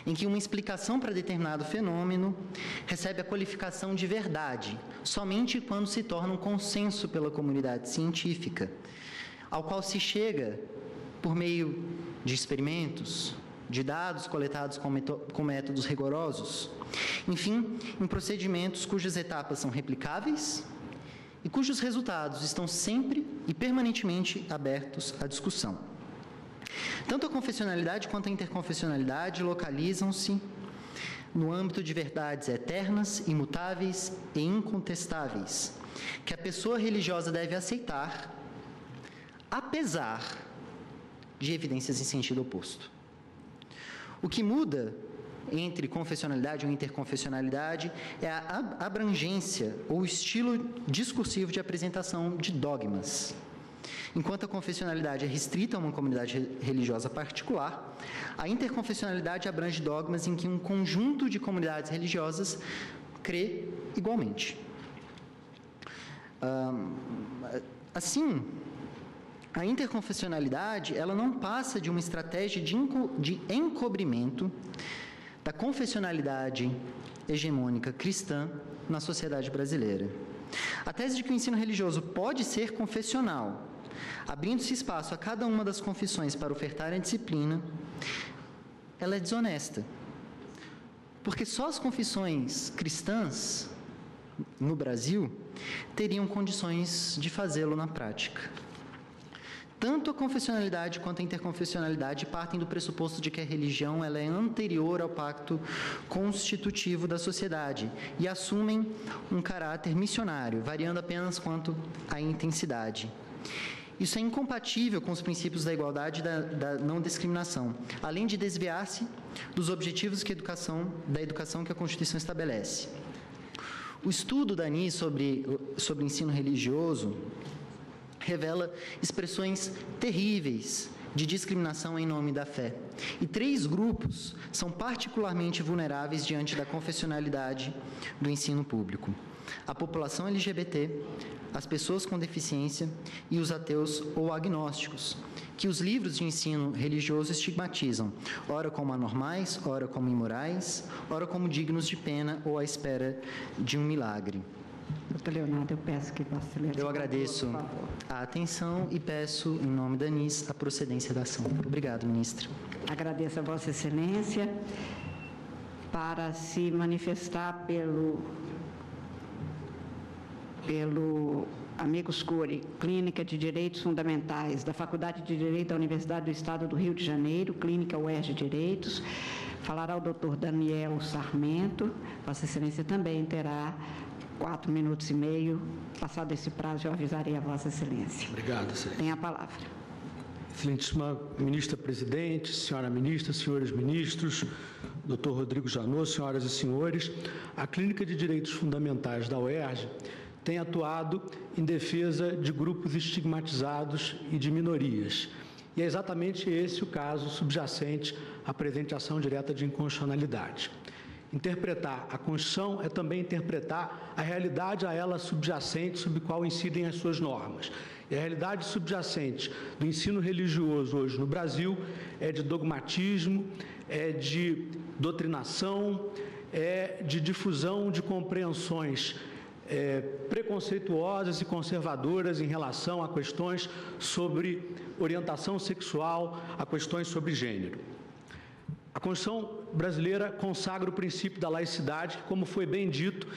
em que uma explicação para determinado fenômeno recebe a qualificação de verdade somente quando se torna um consenso pela comunidade científica, ao qual se chega por meio de experimentos, de dados coletados com métodos rigorosos, enfim, em procedimentos cujas etapas são replicáveis e cujos resultados estão sempre e permanentemente abertos à discussão. Tanto a confessionalidade quanto a interconfessionalidade localizam-se no âmbito de verdades eternas, imutáveis e incontestáveis, que a pessoa religiosa deve aceitar, apesar de evidências em sentido oposto. O que muda entre confessionalidade ou interconfessionalidade é a abrangência ou estilo discursivo de apresentação de dogmas. Enquanto a confessionalidade é restrita a uma comunidade religiosa particular, a interconfessionalidade abrange dogmas em que um conjunto de comunidades religiosas crê igualmente. Assim, a interconfessionalidade ela não passa de uma estratégia de encobrimento da confessionalidade hegemônica cristã na sociedade brasileira. A tese de que o ensino religioso pode ser confessional, abrindo-se espaço a cada uma das confissões para ofertar a disciplina, ela é desonesta. Porque só as confissões cristãs no Brasil teriam condições de fazê-lo na prática. Tanto a confessionalidade quanto a interconfessionalidade partem do pressuposto de que a religião ela é anterior ao pacto constitutivo da sociedade e assumem um caráter missionário, variando apenas quanto à intensidade. Isso é incompatível com os princípios da igualdade e da não discriminação, além de desviar-se dos objetivos da educação que a Constituição estabelece. O estudo da ANIS sobre ensino religioso revela expressões terríveis de discriminação em nome da fé. E 3 grupos são particularmente vulneráveis diante da confessionalidade do ensino público: a população LGBT, as pessoas com deficiência e os ateus ou agnósticos, que os livros de ensino religioso estigmatizam, ora como anormais, ora como imorais, ora como dignos de pena ou à espera de um milagre. Doutor Leonardo, eu peço que Vossa Excelência... Eu agradeço a atenção e peço, em nome da ANIS, a procedência da ação. Obrigado, ministra. Agradeço a Vossa Excelência. Para se manifestar pelo Amicus Curiae, Clínica de Direitos Fundamentais da Faculdade de Direito da Universidade do Estado do Rio de Janeiro, Clínica UERJ Direitos, falará o doutor Daniel Sarmento. Vossa Excelência também terá 4 minutos e meio. Passado esse prazo, eu avisarei a Vossa Excelência. Obrigado, Excelência. Tem a palavra. Excelentíssima Ministra-Presidente, senhora Ministra, senhores ministros, doutor Rodrigo Janot, senhoras e senhores, a Clínica de Direitos Fundamentais da UERJ tem atuado em defesa de grupos estigmatizados e de minorias. E é exatamente esse o caso subjacente à presente ação direta de inconstitucionalidade. Interpretar a Constituição é também interpretar a realidade a ela subjacente sobre a qual incidem as suas normas. E a realidade subjacente do ensino religioso hoje no Brasil é de dogmatismo, é de doutrinação, é de difusão de compreensões preconceituosas e conservadoras em relação a questões sobre orientação sexual, a questões sobre gênero. A Constituição brasileira consagra o princípio da laicidade, que, como foi bem dito,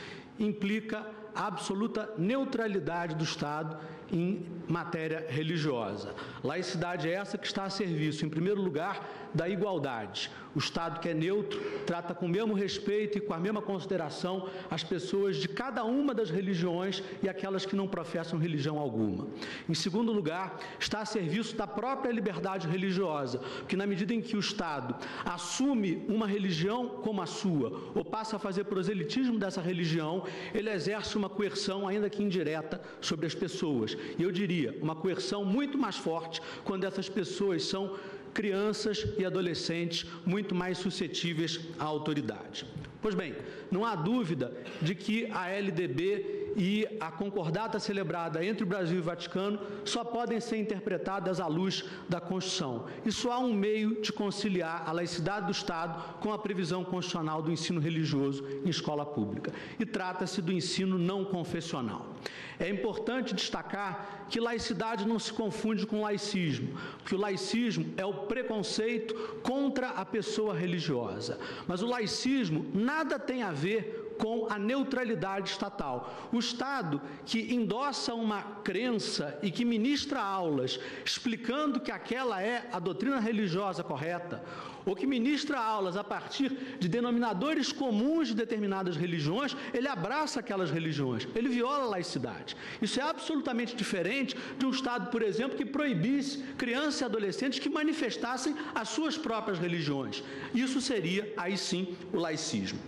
implica a absoluta neutralidade do Estado em matéria religiosa. Laicidade é essa que está a serviço, em primeiro lugar, da igualdade. O Estado, que é neutro, trata com o mesmo respeito e com a mesma consideração as pessoas de cada uma das religiões e aquelas que não professam religião alguma. Em segundo lugar, está a serviço da própria liberdade religiosa, porque na medida em que o Estado assume uma religião como a sua, ou passa a fazer proselitismo dessa religião, ele exerce uma coerção, ainda que indireta, sobre as pessoas. E eu diria, uma coerção muito mais forte quando essas pessoas são crianças e adolescentes muito mais suscetíveis à autoridade. Pois bem, não há dúvida de que a LDB e a concordata celebrada entre o Brasil e o Vaticano só podem ser interpretadas à luz da Constituição. E só há um meio de conciliar a laicidade do Estado com a previsão constitucional do ensino religioso em escola pública. E trata-se do ensino não confessional. É importante destacar que laicidade não se confunde com laicismo, porque o laicismo é o preconceito contra a pessoa religiosa. Mas o laicismo nada tem a ver com a neutralidade estatal. O Estado que endossa uma crença e que ministra aulas explicando que aquela é a doutrina religiosa correta, ou que ministra aulas a partir de denominadores comuns de determinadas religiões, ele abraça aquelas religiões, ele viola a laicidade. Isso é absolutamente diferente de um Estado, por exemplo, que proibisse crianças e adolescentes que manifestassem as suas próprias religiões. Isso seria, aí sim, o laicismo.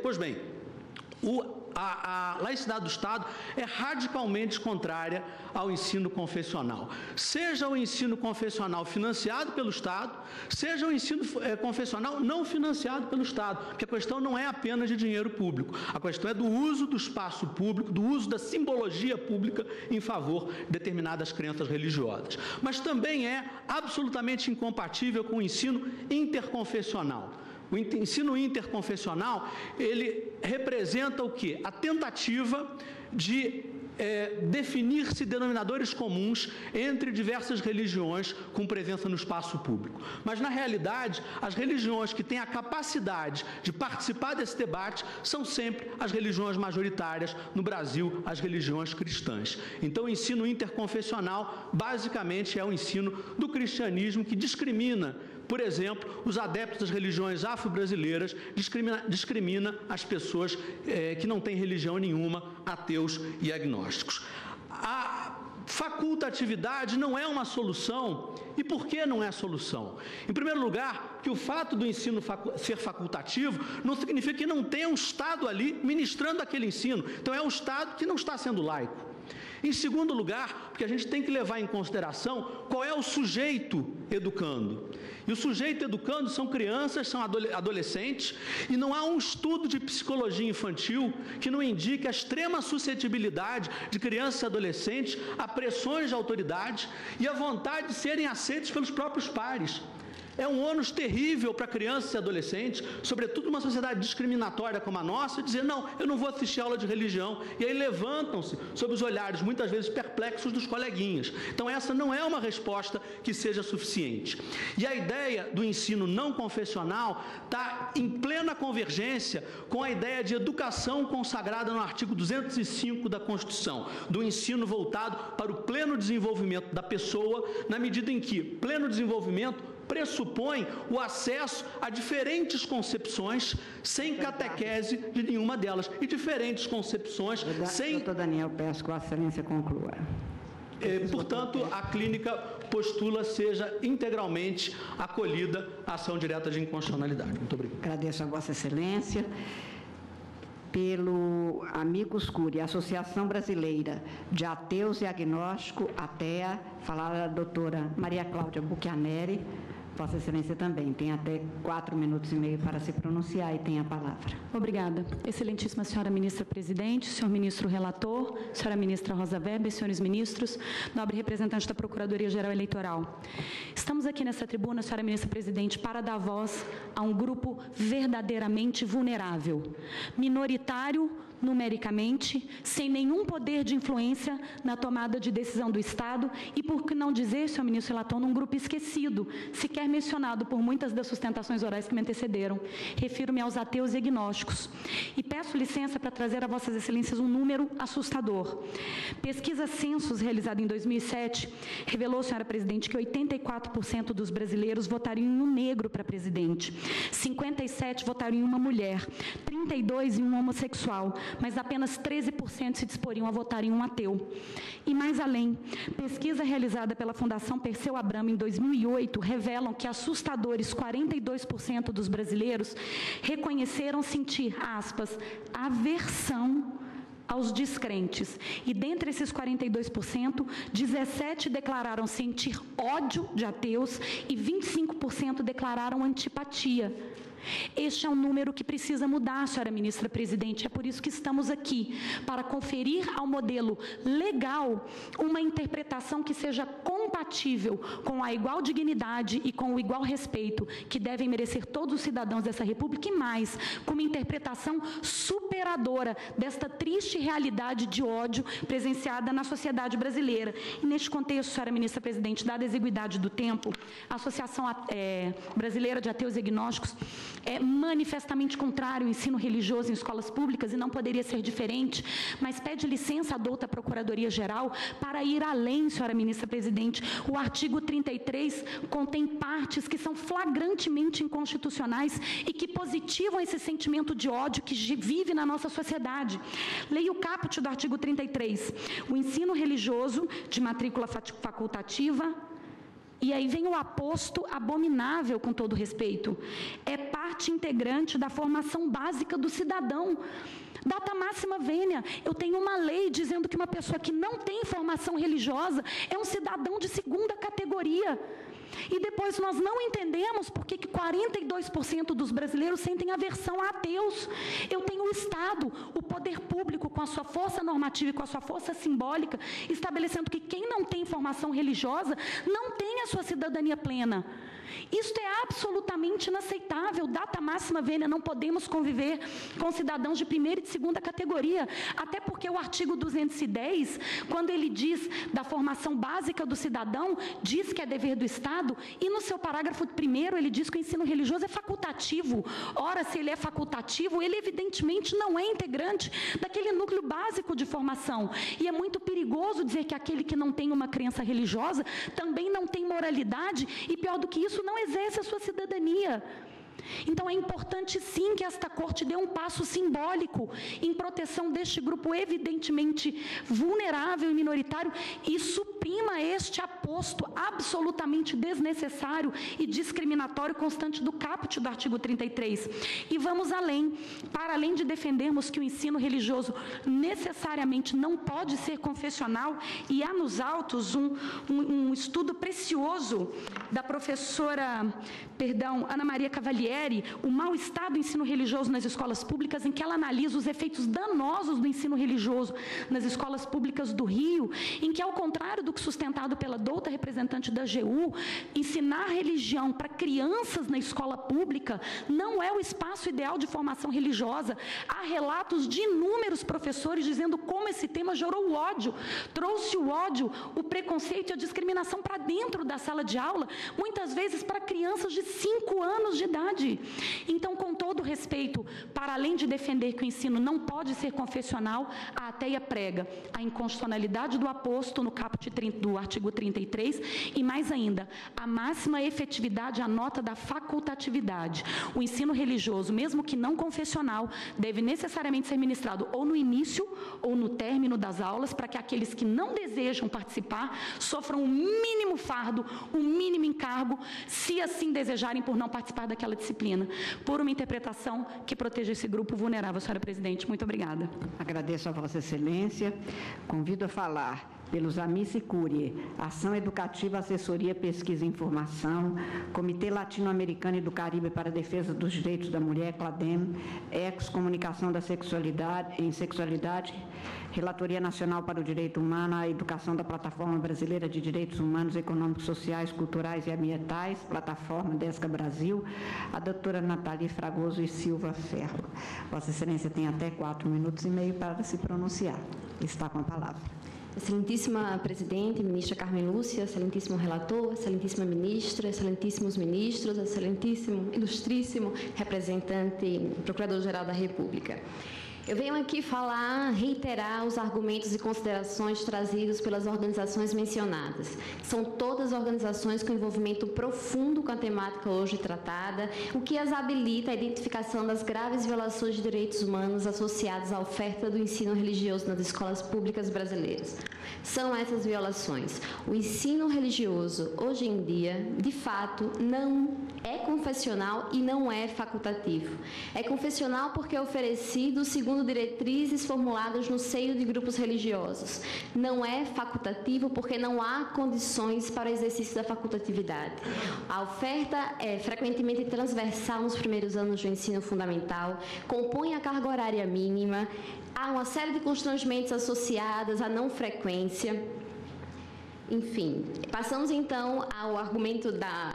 Pois bem, a laicidade do Estado é radicalmente contrária ao ensino confessional. Seja o ensino confessional financiado pelo Estado, seja o ensino confessional não financiado pelo Estado, porque a questão não é apenas de dinheiro público, a questão é do uso do espaço público, do uso da simbologia pública em favor de determinadas crenças religiosas. Mas também é absolutamente incompatível com o ensino interconfessional. O ensino interconfessional, ele representa o quê? A tentativa de definir-se denominadores comuns entre diversas religiões com presença no espaço público. Mas, na realidade, as religiões que têm a capacidade de participar desse debate são sempre as religiões majoritárias, no Brasil, as religiões cristãs. Então, o ensino interconfessional, basicamente, é o ensino do cristianismo que discrimina, por exemplo, os adeptos das religiões afro-brasileiras, discrimina as pessoas que não têm religião nenhuma, ateus e agnósticos. A facultatividade não é uma solução. E por que não é solução? Em primeiro lugar, que o fato do ensino ser facultativo não significa que não tenha um Estado ali ministrando aquele ensino. Então, é um Estado que não está sendo laico. Em segundo lugar, porque a gente tem que levar em consideração qual é o sujeito educando. E o sujeito educando são crianças, são adolescentes, e não há um estudo de psicologia infantil que não indique a extrema suscetibilidade de crianças e adolescentes a pressões de autoridade e a vontade de serem aceitos pelos próprios pares. É um ônus terrível para crianças e adolescentes, sobretudo numa sociedade discriminatória como a nossa, dizer, não, eu não vou assistir aula de religião. E aí levantam-se sob os olhares, muitas vezes perplexos, dos coleguinhas. Então essa não é uma resposta que seja suficiente. E a ideia do ensino não confessional está em plena convergência com a ideia de educação consagrada no artigo 205 da Constituição, do ensino voltado para o pleno desenvolvimento da pessoa, na medida em que pleno desenvolvimento pressupõe o acesso a diferentes concepções sem catequese de nenhuma delas e diferentes concepções sem... Doutor Daniel, peço que a excelência conclua. Portanto, a clínica postula seja integralmente acolhida a ação direta de inconstitucionalidade. Muito obrigado. Agradeço a vossa excelência. Pelo Amicus Curiae, Associação Brasileira de Ateus e Agnóstico, ATEA, falar a doutora Maria Cláudia Buchianeri. Vossa Excelência também tem até 4 minutos e meio para se pronunciar e tem a palavra. Obrigada. Excelentíssima senhora ministra presidente, senhor ministro relator, senhora ministra Rosa Weber, senhores ministros, nobre representante da Procuradoria-Geral Eleitoral. Estamos aqui nessa tribuna, senhora ministra presidente, para dar voz a um grupo verdadeiramente vulnerável, minoritário numericamente, sem nenhum poder de influência na tomada de decisão do Estado e, por que não dizer, senhor ministro relator, num grupo esquecido, sequer mencionado por muitas das sustentações orais que me antecederam. Refiro-me aos ateus e agnósticos. E peço licença para trazer a vossas excelências um número assustador. Pesquisa Census, realizada em 2007, revelou, senhora presidente, que 84% dos brasileiros votariam em um negro para presidente, 57% votariam em uma mulher, 32% em um homossexual, mas apenas 13% se disporiam a votar em um ateu. E mais além, pesquisa realizada pela Fundação Perseu Abramo em 2008 revelam que assustadores 42% dos brasileiros reconheceram sentir, aspas, aversão aos descrentes. E dentre esses 42%, 17% declararam sentir ódio de ateus e 25% declararam antipatia. Este é um número que precisa mudar, senhora ministra presidente. É por isso que estamos aqui, para conferir ao modelo legal uma interpretação que seja compatível com a igual dignidade e com o igual respeito que devem merecer todos os cidadãos dessa República, e mais, com uma interpretação superadora desta triste realidade de ódio presenciada na sociedade brasileira. E neste contexto, senhora ministra presidente, dada a exiguidade do tempo, a Associação Brasileira de Ateus e Agnósticos é manifestamente contrário ao ensino religioso em escolas públicas e não poderia ser diferente, mas pede licença à douta Procuradoria-Geral para ir além, senhora ministra presidente. O artigo 33 contém partes que são flagrantemente inconstitucionais e que positivam esse sentimento de ódio que vive na nossa sociedade. Leia o caput do artigo 33. O ensino religioso de matrícula facultativa, e aí vem o aposto abominável, com todo respeito, é parte integrante da formação básica do cidadão. Data máxima vênia. Eu tenho uma lei dizendo que uma pessoa que não tem formação religiosa é um cidadão de segunda categoria. E depois nós não entendemos por que 42% dos brasileiros sentem aversão a ateus. Eu tenho o Estado, o poder público, com a sua força normativa e com a sua força simbólica, estabelecendo que quem não tem formação religiosa não tem a sua cidadania plena. Isto é absolutamente inaceitável. Data máxima vênia, não podemos conviver com cidadãos de primeira e de segunda categoria, até porque o artigo 210, quando ele diz da formação básica do cidadão, diz que é dever do Estado, e no seu parágrafo 1º ele diz que o ensino religioso é facultativo. Ora, se ele é facultativo, ele evidentemente não é integrante daquele núcleo básico de formação, e é muito perigoso dizer que aquele que não tem uma crença religiosa também não tem moralidade, e pior do que isso, não exerce a sua cidadania. Então, é importante, sim, que esta Corte dê um passo simbólico em proteção deste grupo evidentemente vulnerável e minoritário e suprima este aposto absolutamente desnecessário e discriminatório constante do caput do artigo 33. E vamos além. Para além de defendermos que o ensino religioso necessariamente não pode ser confessional, e há nos autos um estudo precioso da professora, Ana Maria Cavalieri, o mal-estar do ensino religioso nas escolas públicas, em que ela analisa os efeitos danosos do ensino religioso nas escolas públicas do Rio, em que, ao contrário do que sustentado pela douta representante da AGU, ensinar religião para crianças na escola pública não é o espaço ideal de formação religiosa. Há relatos de inúmeros professores dizendo como esse tema gerou o ódio, trouxe o ódio, o preconceito e a discriminação para dentro da sala de aula, muitas vezes para crianças de 5 anos de idade. Então, com todo respeito, para além de defender que o ensino não pode ser confessional, a ATEA prega a inconstitucionalidade do aposto no caput do artigo 33 e, mais ainda, a máxima efetividade, a nota da facultatividade. O ensino religioso, mesmo que não confessional, deve necessariamente ser ministrado ou no início ou no término das aulas, para que aqueles que não desejam participar sofram o mínimo fardo, o mínimo encargo, se assim desejarem, por não participar daquela disciplina, por uma interpretação que proteja esse grupo vulnerável. Senhora Presidente, muito obrigada. Agradeço a Vossa Excelência. Convido a falar pelos Amici Curiae, Ação Educativa, Assessoria, Pesquisa e Informação, Comitê Latino-Americano e do Caribe para a Defesa dos Direitos da Mulher, CLADEM, ECOS, Comunicação da Sexualidade, em Sexualidade, Relatoria Nacional para o Direito Humano, a Educação da Plataforma Brasileira de Direitos Humanos, Econômicos, Sociais, Culturais e Ambientais, Plataforma DESCA Brasil, a doutora Nathalie Fragoso e Silva Ferro. Vossa Excelência tem até 4 minutos e meio para se pronunciar. Está com a palavra. Excelentíssima Presidente, Ministra Carmen Lúcia, excelentíssimo relator, excelentíssima Ministra, excelentíssimos ministros, excelentíssimo, ilustríssimo representante, Procurador-Geral da República. Eu venho aqui reiterar os argumentos e considerações trazidos pelas organizações mencionadas. São todas organizações com envolvimento profundo com a temática hoje tratada, o que as habilita a identificação das graves violações de direitos humanos associadas à oferta do ensino religioso nas escolas públicas brasileiras. São essas violações. O ensino religioso, hoje em dia, de fato, não é confessional e não é facultativo. É confessional porque é oferecido segundo diretrizes formuladas no seio de grupos religiosos. Não é facultativo porque não há condições para o exercício da facultatividade. A oferta é frequentemente transversal nos primeiros anos do ensino fundamental, compõe a carga horária mínima, há uma série de constrangimentos associados à não frequência. Enfim, passamos então ao argumento da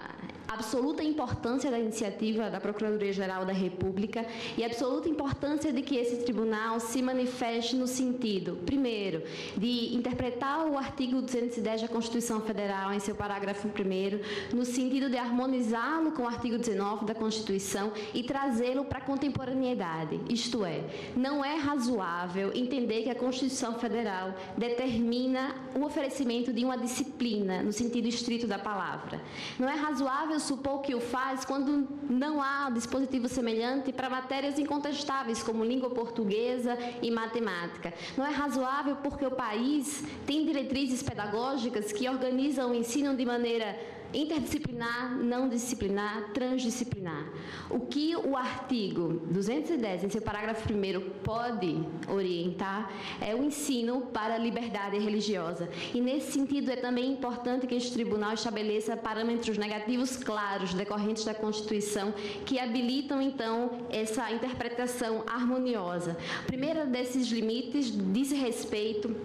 absoluta importância da iniciativa da Procuradoria-Geral da República e a absoluta importância de que esse tribunal se manifeste no sentido, primeiro, de interpretar o artigo 210 da Constituição Federal em seu parágrafo 1º, no sentido de harmonizá-lo com o artigo 19 da Constituição e trazê-lo para a contemporaneidade. Isto é, não é razoável entender que a Constituição Federal determina o oferecimento de uma disciplina, no sentido estrito da palavra. Não é razoável supor que o faz quando não há dispositivo semelhante para matérias incontestáveis, como língua portuguesa e matemática. Não é razoável porque o país tem diretrizes pedagógicas que organizam o ensino de maneira interdisciplinar, não disciplinar, transdisciplinar. O que o artigo 210, em seu parágrafo 1º, pode orientar é o ensino para a liberdade religiosa. E, nesse sentido, é também importante que este tribunal estabeleça parâmetros negativos claros, decorrentes da Constituição, que habilitam, então, essa interpretação harmoniosa. O primeiro desses limites diz respeito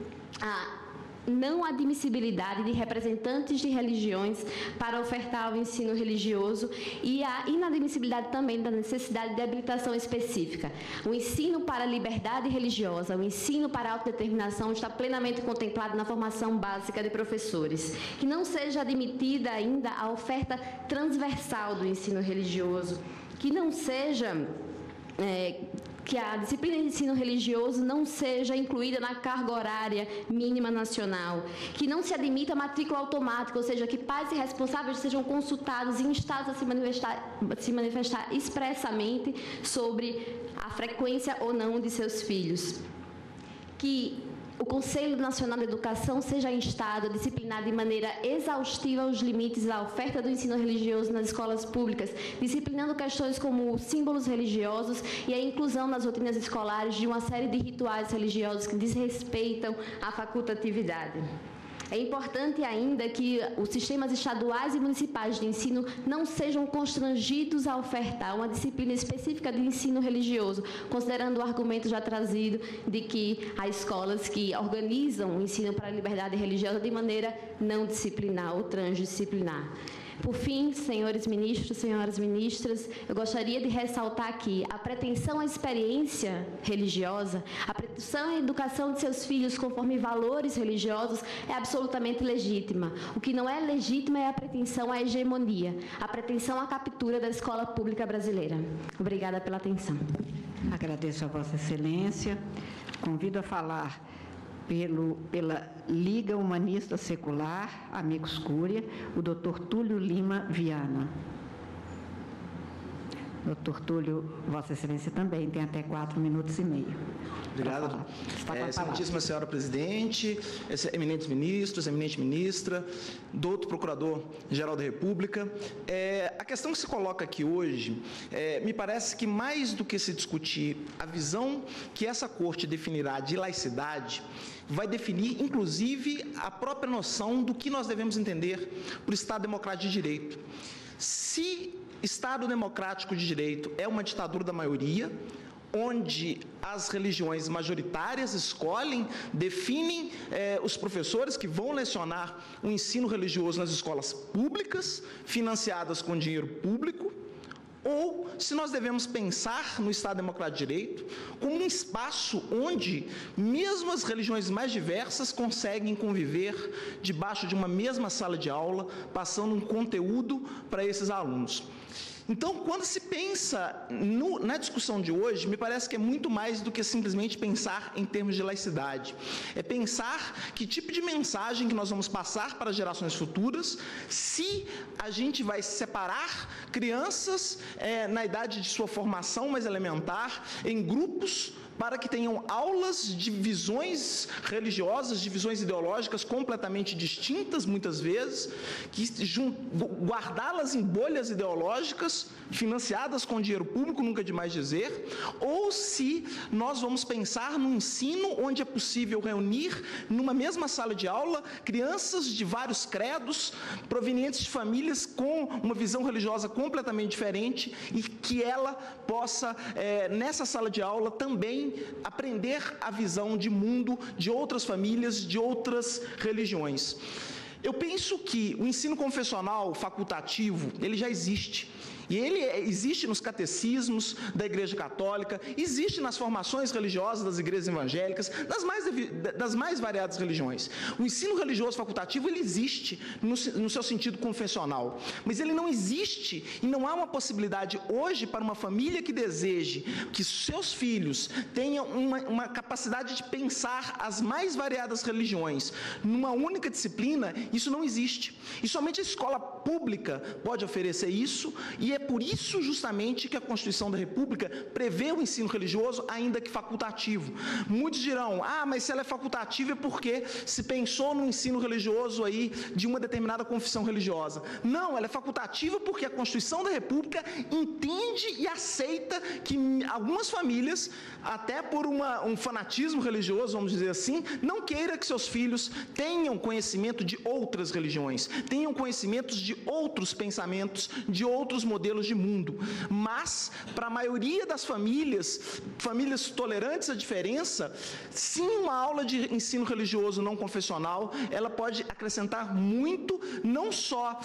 a não admissibilidade de representantes de religiões para ofertar o ensino religioso e a inadmissibilidade também da necessidade de habilitação específica. O ensino para a liberdade religiosa, o ensino para a autodeterminação está plenamente contemplado na formação básica de professores. Que não seja admitida ainda a oferta transversal do ensino religioso, que não seja que a disciplina de ensino religioso não seja incluída na carga horária mínima nacional, que não se admita matrícula automática, ou seja, que pais e responsáveis sejam consultados e instados a se manifestar expressamente sobre a frequência ou não de seus filhos, que o Conselho Nacional de Educação seja instado a disciplinar de maneira exaustiva os limites da oferta do ensino religioso nas escolas públicas, disciplinando questões como símbolos religiosos e a inclusão nas rotinas escolares de uma série de rituais religiosos que desrespeitam a facultatividade. É importante ainda que os sistemas estaduais e municipais de ensino não sejam constrangidos a ofertar uma disciplina específica de ensino religioso, considerando o argumento já trazido de que há escolas que organizam o ensino para a liberdade religiosa de maneira não disciplinar ou transdisciplinar. Por fim, senhores ministros, senhoras ministras, eu gostaria de ressaltar que a pretensão à experiência religiosa, a pretensão à educação de seus filhos conforme valores religiosos é absolutamente legítima. O que não é legítima é a pretensão à hegemonia, a pretensão à captura da escola pública brasileira. Obrigada pela atenção. Agradeço a Vossa Excelência. Convido a falar pela Liga Humanista Secular, Amigos Cúria, o Dr. Túlio Lima Viana. Dr. Túlio, Vossa Excelência também tem até 4 minutos e meio. Obrigado. Excelentíssima Senhora Presidente, eminentes ministros, eminente ministra, doutor Procurador-Geral da República. A questão que se coloca aqui hoje, me parece que mais do que se discutir a visão que essa Corte definirá de laicidade, vai definir, inclusive, a própria noção do que nós devemos entender por Estado Democrático de Direito. Se Estado Democrático de Direito é uma ditadura da maioria, onde as religiões majoritárias escolhem, definem os professores que vão lecionar o ensino religioso nas escolas públicas, financiadas com dinheiro público, ou se nós devemos pensar no Estado Democrático de Direito como um espaço onde mesmo as religiões mais diversas conseguem conviver debaixo de uma mesma sala de aula, passando um conteúdo para esses alunos. Então, quando se pensa na discussão de hoje, me parece que é muito mais do que simplesmente pensar em termos de laicidade. É pensar que tipo de mensagem que nós vamos passar para gerações futuras, se a gente vai separar crianças na idade de sua formação mais elementar, em grupos, para que tenham aulas de visões religiosas, de visões ideológicas completamente distintas, muitas vezes, que guardá-las em bolhas ideológicas, financiadas com dinheiro público, nunca é demais dizer, ou se nós vamos pensar no ensino onde é possível reunir, numa mesma sala de aula, crianças de vários credos, provenientes de famílias com uma visão religiosa completamente diferente, e que ela possa, nessa sala de aula, também aprender a visão de mundo de outras famílias, de outras religiões. Eu penso que o ensino confessional facultativo, ele já existe. E ele existe nos catecismos da Igreja Católica, existe nas formações religiosas das igrejas evangélicas, das mais variadas religiões. O ensino religioso facultativo, ele existe no seu sentido confessional, mas ele não existe e não há uma possibilidade hoje para uma família que deseje que seus filhos tenham uma capacidade de pensar as mais variadas religiões numa única disciplina. Isso não existe. E somente a escola pública pode oferecer isso, e é por isso justamente que a Constituição da República prevê o ensino religioso, ainda que facultativo. Muitos dirão, mas se ela é facultativa é porque se pensou no ensino religioso aí de uma determinada confissão religiosa. Não, ela é facultativa porque a Constituição da República entende e aceita que algumas famílias, até por um fanatismo religioso, vamos dizer assim, não queira que seus filhos tenham conhecimento de outras religiões, tenham conhecimentos de outros pensamentos, de outros modelos de mundo. Mas, para a maioria das famílias tolerantes à diferença, sim, uma aula de ensino religioso não confessional, ela pode acrescentar muito, não só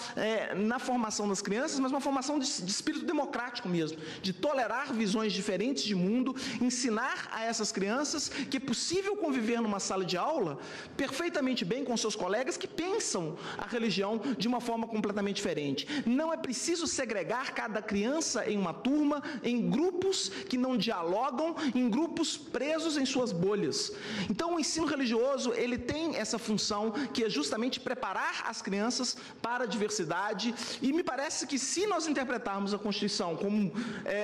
na formação das crianças, mas uma formação de espírito democrático mesmo, de tolerar visões diferentes de mundo, ensinar a essas crianças que é possível conviver numa sala de aula perfeitamente bem com seus colegas que pensam a religião de uma forma completamente diferente. Não é preciso segregar colocar cada criança em uma turma, em grupos que não dialogam, em grupos presos em suas bolhas. Então, o ensino religioso, ele tem essa função que é justamente preparar as crianças para a diversidade, e me parece que se nós interpretarmos a Constituição como,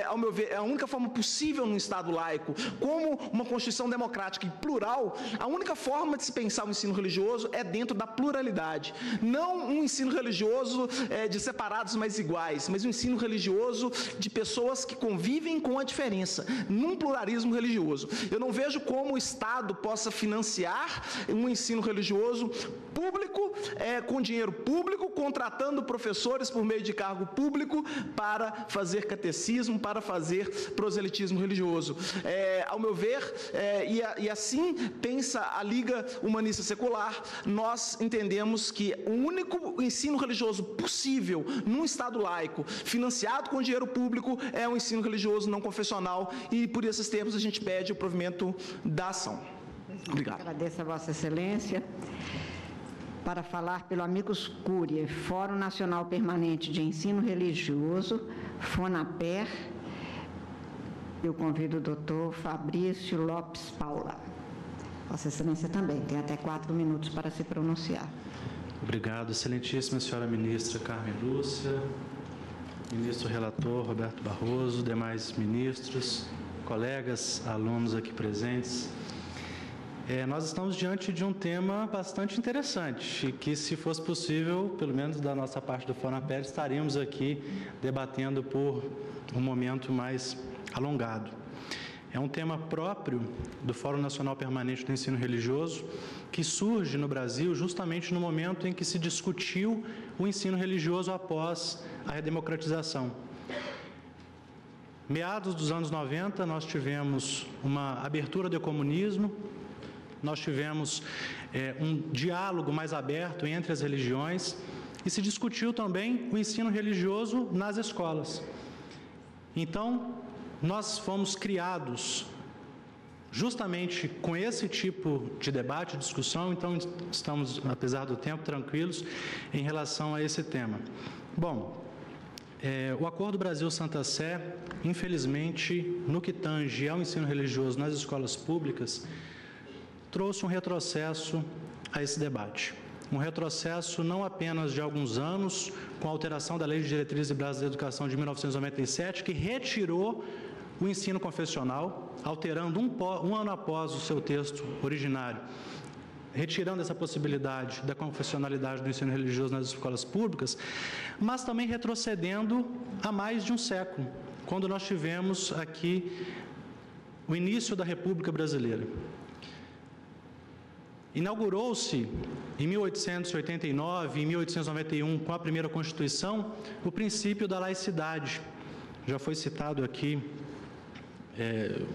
ao meu ver, a única forma possível num Estado laico, como uma Constituição democrática e plural, a única forma de se pensar o ensino religioso é dentro da pluralidade. Não um ensino religioso de separados mas iguais, mas um ensino religioso de pessoas que convivem com a diferença, num pluralismo religioso. Eu não vejo como o Estado possa financiar um ensino religioso público, com dinheiro público, contratando professores por meio de cargo público para fazer catecismo, para fazer proselitismo religioso. Ao meu ver, e assim pensa a Liga Humanista Secular, nós entendemos que o único ensino religioso possível num Estado laico, financiado com dinheiro público, é o ensino religioso não confessional, e por esses termos a gente pede o provimento da ação. Obrigado. Agradeço a Vossa Excelência. Para falar pelo Amicus Curiae, Fórum Nacional Permanente de Ensino Religioso, FONAPER, eu convido o doutor Fabrício Lopes Paula. Vossa Excelência também tem até 4 minutos para se pronunciar. Obrigado, excelentíssima senhora ministra Carmen Lúcia, ministro relator Roberto Barroso, demais ministros, colegas, alunos aqui presentes. Nós estamos diante de um tema bastante interessante, que, se fosse possível, pelo menos da nossa parte do FONAPER, estaríamos aqui debatendo por um momento mais alongado. É um tema próprio do Fórum Nacional Permanente do Ensino Religioso, que surge no Brasil justamente no momento em que se discutiu o ensino religioso após a redemocratização. Meados dos anos 90, nós tivemos uma abertura do comunismo, nós tivemos um diálogo mais aberto entre as religiões e se discutiu também o ensino religioso nas escolas. Então, nós fomos criados justamente com esse tipo de debate, discussão, então estamos, apesar do tempo, tranquilos em relação a esse tema. Bom, o Acordo Brasil-Santa Sé, infelizmente, no que tange ao ensino religioso nas escolas públicas, trouxe um retrocesso a esse debate. Um retrocesso não apenas de alguns anos, com a alteração da Lei de Diretrizes e Bases da Educação de 1997, que retirou o ensino confessional, alterando um ano após o seu texto originário, retirando essa possibilidade da confessionalidade do ensino religioso nas escolas públicas, mas também retrocedendo a mais de um século, quando nós tivemos aqui o início da República Brasileira. Inaugurou-se em 1889 e 1891, com a primeira Constituição, o princípio da laicidade. Já foi citado aqui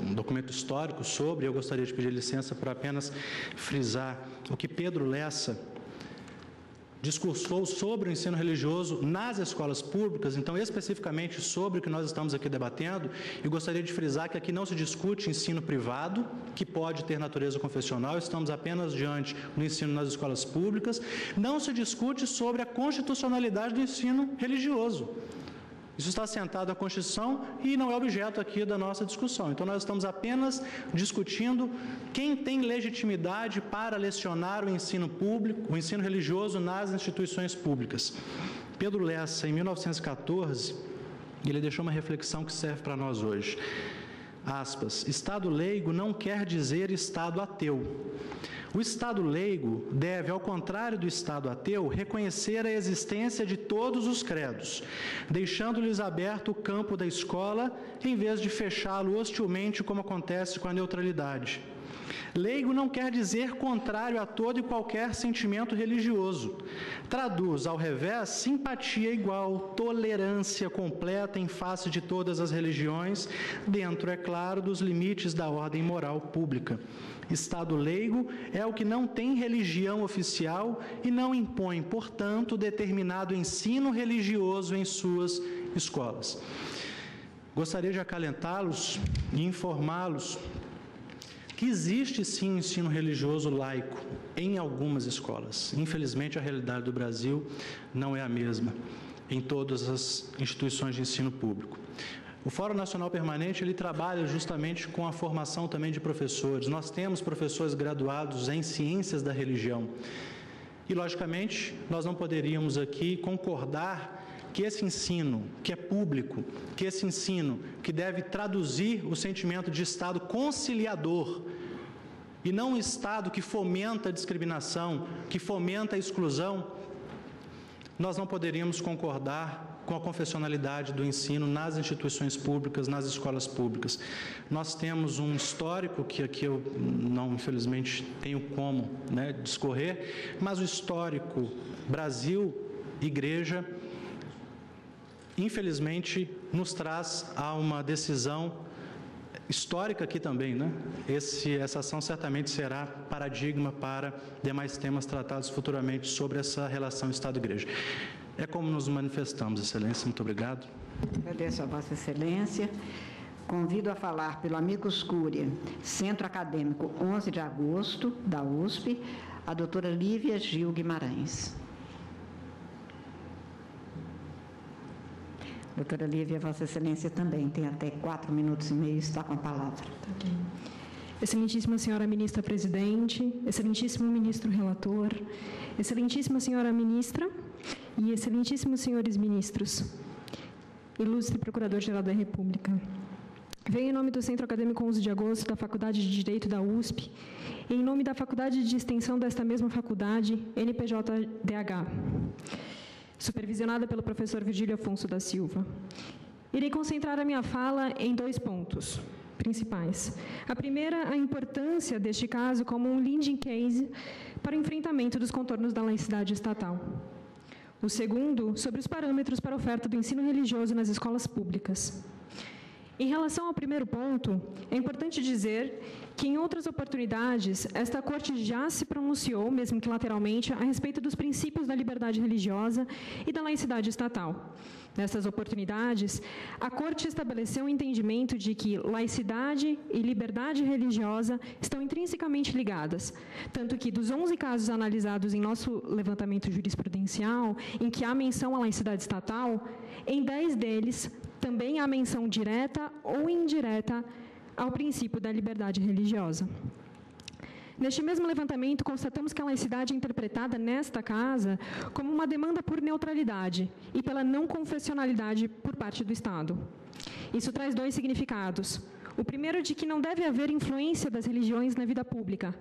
um documento histórico sobre, eu gostaria de pedir licença para apenas frisar o que Pedro Lessa discursou sobre o ensino religioso nas escolas públicas, então especificamente sobre o que nós estamos aqui debatendo, e gostaria de frisar que aqui não se discute ensino privado, que pode ter natureza confessional, estamos apenas diante do ensino nas escolas públicas, não se discute sobre a constitucionalidade do ensino religioso. Isso está assentado na Constituição e não é objeto aqui da nossa discussão. Então, nós estamos apenas discutindo quem tem legitimidade para lecionar o ensino público, o ensino religioso nas instituições públicas. Pedro Lessa, em 1914, ele deixou uma reflexão que serve para nós hoje. Aspas, Estado leigo não quer dizer Estado ateu. O Estado leigo deve, ao contrário do Estado ateu, reconhecer a existência de todos os credos, deixando-lhes aberto o campo da escola, em vez de fechá-lo hostilmente, como acontece com a neutralidade. Leigo não quer dizer contrário a todo e qualquer sentimento religioso. Traduz, ao revés, simpatia igual, tolerância completa em face de todas as religiões, dentro, é claro, dos limites da ordem moral pública. Estado leigo é o que não tem religião oficial e não impõe, portanto, determinado ensino religioso em suas escolas. Gostaria de acalentá-los e informá-los que existe sim ensino religioso laico em algumas escolas. Infelizmente, a realidade do Brasil não é a mesma. em todas as instituições de ensino público. O Fórum Nacional Permanente, ele trabalha justamente com a formação também de professores. Nós temos professores graduados em ciências da religião. E, logicamente, nós não poderíamos aqui concordar que esse ensino, que é público, que esse ensino que deve traduzir o sentimento de Estado conciliador e não um Estado que fomenta a discriminação, que fomenta a exclusão, nós não poderíamos concordar com a confessionalidade do ensino nas instituições públicas, nas escolas públicas. Nós temos um histórico, que aqui eu não, infelizmente, tenho como discorrer, mas o histórico Brasil, Igreja, infelizmente, nos traz a uma decisão histórica aqui também, Essa ação certamente será paradigma para demais temas tratados futuramente sobre essa relação Estado-Igreja. É como nos manifestamos, Excelência. Muito obrigado. Agradeço a Vossa Excelência. Convido a falar pelo Amicus Curiae, Centro Acadêmico 11 de Agosto, da USP, a doutora Lívia Gil Guimarães. Doutora Lívia, Vossa Excelência também tem até 4 minutos e meio, está com a palavra. Excelentíssima Senhora Ministra Presidente, Excelentíssimo Ministro Relator, Excelentíssima Senhora Ministra e Excelentíssimos Senhores Ministros, Ilustre Procurador-Geral da República. Venho em nome do Centro Acadêmico 11 de Agosto da Faculdade de Direito da USP e em nome da Faculdade de Extensão desta mesma faculdade, NPJDH, supervisionada pelo professor Virgílio Afonso da Silva. Irei concentrar a minha fala em 2 pontos principais. A primeira, a importância deste caso como um leading case para o enfrentamento dos contornos da laicidade estatal. O segundo, sobre os parâmetros para a oferta do ensino religioso nas escolas públicas. Em relação ao primeiro ponto, é importante dizer que, em outras oportunidades, esta Corte já se pronunciou, mesmo que lateralmente, a respeito dos princípios da liberdade religiosa e da laicidade estatal. Nessas oportunidades, a Corte estabeleceu o entendimento de que laicidade e liberdade religiosa estão intrinsecamente ligadas, tanto que dos 11 casos analisados em nosso levantamento jurisprudencial, em que há menção à laicidade estatal, em 10 deles também há menção direta ou indireta ao princípio da liberdade religiosa. Neste mesmo levantamento, constatamos que a laicidade é interpretada nesta casa como uma demanda por neutralidade e pela não confessionalidade por parte do Estado. Isso traz 2 significados. O primeiro, de que não deve haver influência das religiões na vida pública.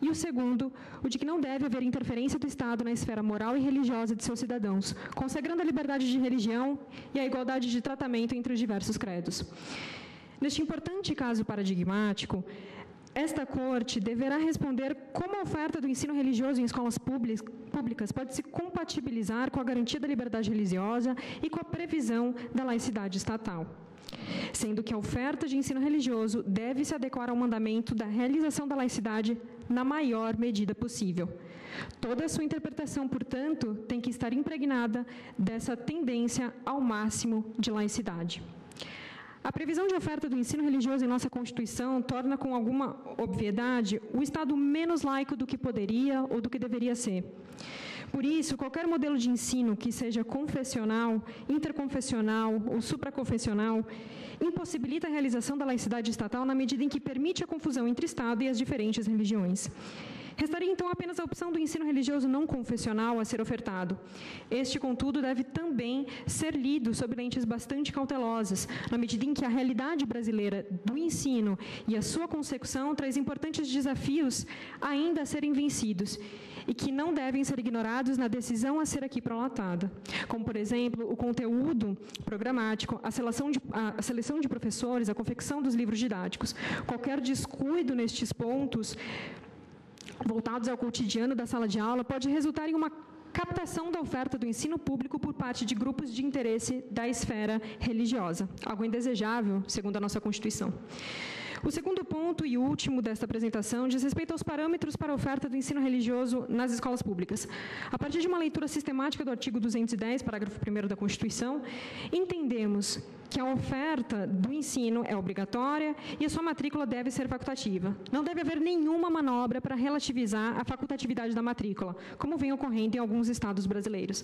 E o segundo, o de que não deve haver interferência do Estado na esfera moral e religiosa de seus cidadãos, consagrando a liberdade de religião e a igualdade de tratamento entre os diversos credos. Neste importante caso paradigmático, esta Corte deverá responder como a oferta do ensino religioso em escolas públicas pode se compatibilizar com a garantia da liberdade religiosa e com a previsão da laicidade estatal, sendo que a oferta de ensino religioso deve se adequar ao mandamento da realização da laicidade na maior medida possível. Toda a sua interpretação, portanto, tem que estar impregnada dessa tendência ao máximo de laicidade. A previsão de oferta do ensino religioso em nossa Constituição torna, com alguma obviedade, o Estado menos laico do que poderia ou do que deveria ser. Por isso, qualquer modelo de ensino que seja confessional, interconfessional ou supraconfessional impossibilita a realização da laicidade estatal na medida em que permite a confusão entre Estado e as diferentes religiões. Restaria, então, apenas a opção do ensino religioso não confessional a ser ofertado. Este, contudo, deve também ser lido sob lentes bastante cautelosas, na medida em que a realidade brasileira do ensino e a sua consecução traz importantes desafios ainda a serem vencidos e que não devem ser ignorados na decisão a ser aqui prolatada, como, por exemplo, o conteúdo programático, a seleção de professores, a confecção dos livros didáticos. Qualquer descuido nestes pontos voltados ao cotidiano da sala de aula pode resultar em uma captação da oferta do ensino público por parte de grupos de interesse da esfera religiosa, algo indesejável, segundo a nossa Constituição. O segundo ponto e último desta apresentação diz respeito aos parâmetros para a oferta do ensino religioso nas escolas públicas. A partir de uma leitura sistemática do artigo 210, parágrafo 1º da Constituição, entendemos que a oferta do ensino é obrigatória e a sua matrícula deve ser facultativa. Não deve haver nenhuma manobra para relativizar a facultatividade da matrícula, como vem ocorrendo em alguns estados brasileiros.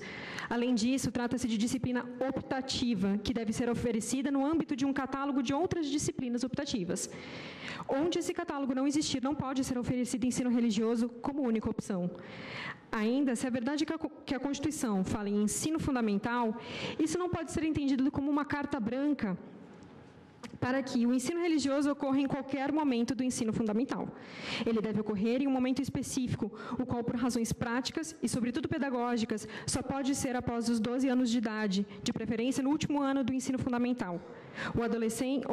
Além disso, trata-se de disciplina optativa, que deve ser oferecida no âmbito de um catálogo de outras disciplinas optativas. Onde esse catálogo não existir, não pode ser oferecido ensino religioso como única opção. Ainda, se é verdade que a Constituição fala em ensino fundamental, isso não pode ser entendido como uma carta branca para que o ensino religioso ocorra em qualquer momento do ensino fundamental. Ele deve ocorrer em um momento específico, o qual, por razões práticas e, sobretudo, pedagógicas, só pode ser após os 12 anos de idade, de preferência no último ano do ensino fundamental,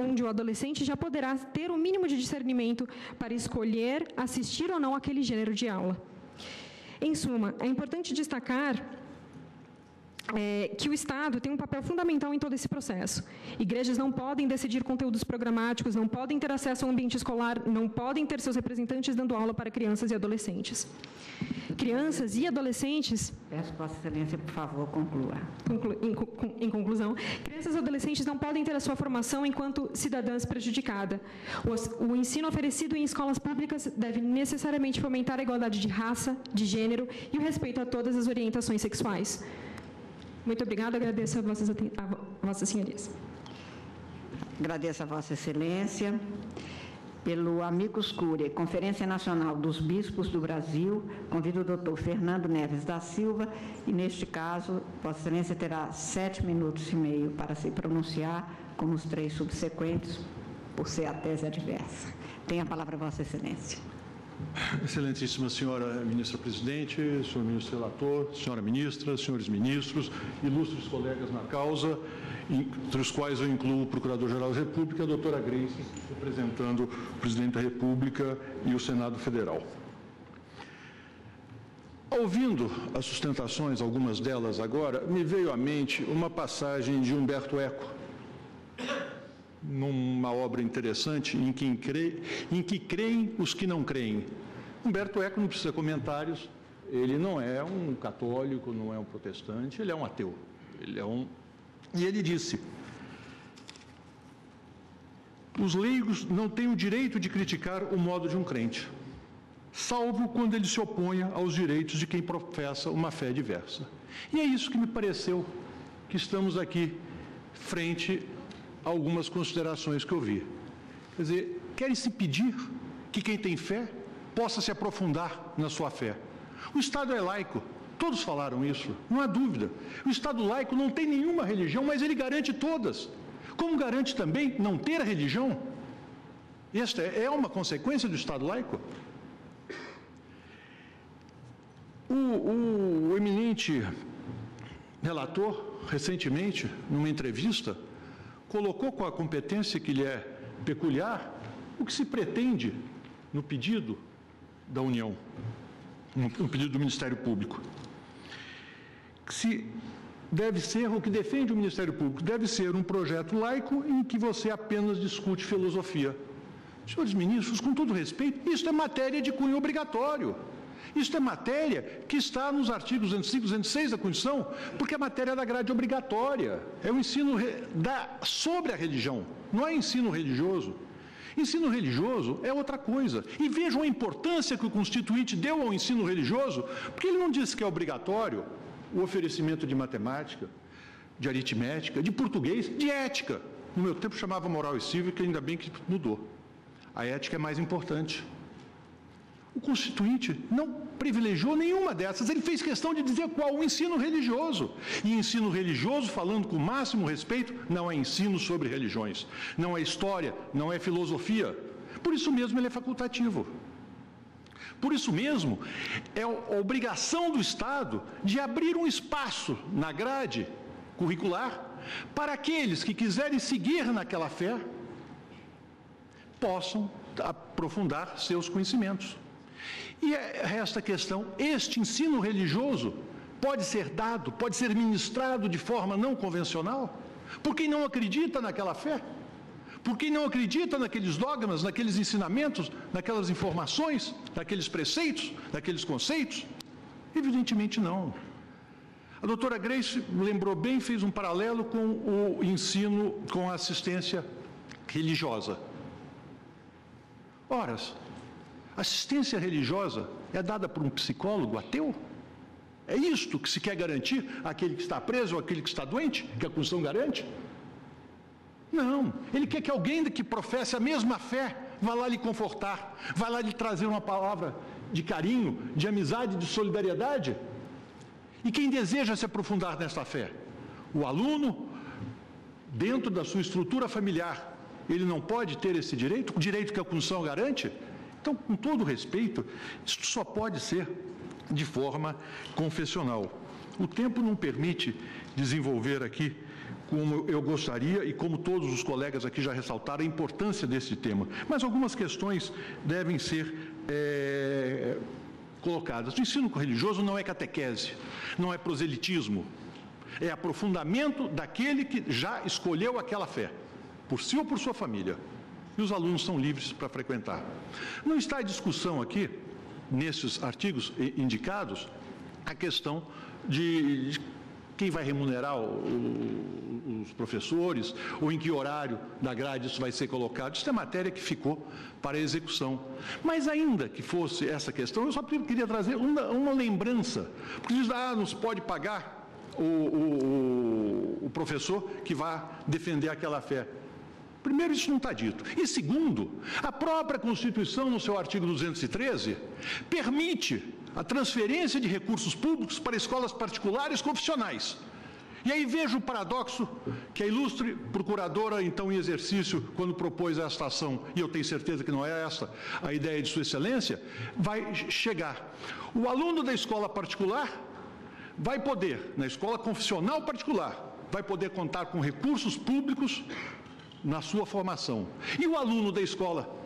onde o adolescente já poderá ter o mínimo de discernimento para escolher assistir ou não àquele gênero de aula. Em suma, é importante destacar que o Estado tem um papel fundamental em todo esse processo. Igrejas não podem decidir conteúdos programáticos, não podem ter acesso ao ambiente escolar, não podem ter seus representantes dando aula para crianças e adolescentes. Crianças e adolescentes... Peço, Vossa Excelência, por favor, conclua. Em conclusão, crianças e adolescentes não podem ter a sua formação enquanto cidadãs prejudicada. O ensino oferecido em escolas públicas deve necessariamente fomentar a igualdade de raça, de gênero e o respeito a todas as orientações sexuais. Muito obrigada, agradeço a Vossas Senhorias. Agradeço a Vossa Excelência. Pelo Amicus Curiae, Conferência Nacional dos Bispos do Brasil, convido o doutor Fernando Neves da Silva, e, neste caso, Vossa Excelência terá 7 minutos e meio para se pronunciar, como os 3 subsequentes, por ser a tese adversa. Tem a palavra Vossa Excelência. Excelentíssima senhora ministra-presidente, senhor ministro relator, senhora ministra, senhores ministros, ilustres colegas na causa, entre os quais eu incluo o Procurador-Geral da República, a doutora Grace, representando o Presidente da República e o Senado Federal. Ouvindo as sustentações, algumas delas agora, me veio à mente uma passagem de Humberto Eco, numa obra interessante em que creem os que não creem. Humberto Eco não precisa comentários, ele não é um católico, não é um protestante, ele é um ateu. E ele disse: os leigos não têm o direito de criticar o modo de um crente, salvo quando ele se oponha aos direitos de quem professa uma fé diversa. E é isso que me pareceu que estamos aqui frente algumas considerações que eu vi. Quer dizer, querem-se impedir que quem tem fé possa se aprofundar na sua fé. O Estado é laico, todos falaram isso, não há dúvida. O Estado laico não tem nenhuma religião, mas ele garante todas. Como garante também não ter a religião? Esta é uma consequência do Estado laico. O eminente relator, recentemente, numa entrevista, colocou com a competência que lhe é peculiar o que se pretende no pedido da União, no pedido do Ministério Público. O que defende o Ministério Público deve ser um projeto laico em que você apenas discute filosofia. Senhores ministros, com todo respeito, isso é matéria de cunho obrigatório. Isso é matéria que está nos artigos 205 e 206 da Constituição, porque é matéria da grade obrigatória. É o ensino sobre a religião, não é ensino religioso. Ensino religioso é outra coisa. E vejam a importância que o Constituinte deu ao ensino religioso, porque ele não disse que é obrigatório o oferecimento de matemática, de aritmética, de português, de ética. No meu tempo chamava moral e cívica, ainda bem que mudou. A ética é mais importante. O Constituinte não privilegiou nenhuma dessas, ele fez questão de dizer qual o ensino religioso. E ensino religioso, falando com o máximo respeito, não é ensino sobre religiões, não é história, não é filosofia. Por isso mesmo ele é facultativo. Por isso mesmo, é a obrigação do Estado de abrir um espaço na grade curricular para aqueles que quiserem seguir naquela fé possam aprofundar seus conhecimentos. E resta a questão, este ensino religioso pode ser dado, pode ser ministrado de forma não convencional? Por quem não acredita naquela fé? Por quem não acredita naqueles dogmas, naqueles ensinamentos, naquelas informações, naqueles preceitos, naqueles conceitos? Evidentemente não. A doutora Grace lembrou bem, fez um paralelo com o ensino, com a assistência religiosa. Ora, assistência religiosa é dada por um psicólogo ateu? É isto que se quer garantir àquele que está preso ou àquele que está doente, que a Constituição garante? Não, ele quer que alguém que professe a mesma fé vá lá lhe confortar, vá lá lhe trazer uma palavra de carinho, de amizade, de solidariedade. E quem deseja se aprofundar nessa fé? O aluno, dentro da sua estrutura familiar, ele não pode ter esse direito, o direito que a Constituição garante? Então, com todo respeito, isso só pode ser de forma confessional. O tempo não permite desenvolver aqui como eu gostaria e como todos os colegas aqui já ressaltaram a importância desse tema. Mas algumas questões devem ser colocadas. O ensino religioso não é catequese, não é proselitismo, é aprofundamento daquele que já escolheu aquela fé, por si ou por sua família. E os alunos são livres para frequentar. Não está em discussão aqui, nesses artigos indicados, a questão de quem vai remunerar os professores, ou em que horário da grade isso vai ser colocado. Isso é matéria que ficou para execução. Mas ainda que fosse essa questão, eu só queria trazer uma lembrança. Porque diz, não se pode pagar o professor que vai defender aquela fé. Primeiro, isso não está dito. E segundo, a própria Constituição, no seu artigo 213, permite a transferência de recursos públicos para escolas particulares confessionais. E aí vejo o paradoxo que a ilustre procuradora, então em exercício, quando propôs esta ação, e eu tenho certeza que não é essa a ideia de Sua Excelência, vai chegar. O aluno da escola particular vai poder, na escola confessional particular, vai poder contar com recursos públicos na sua formação. E o aluno da escola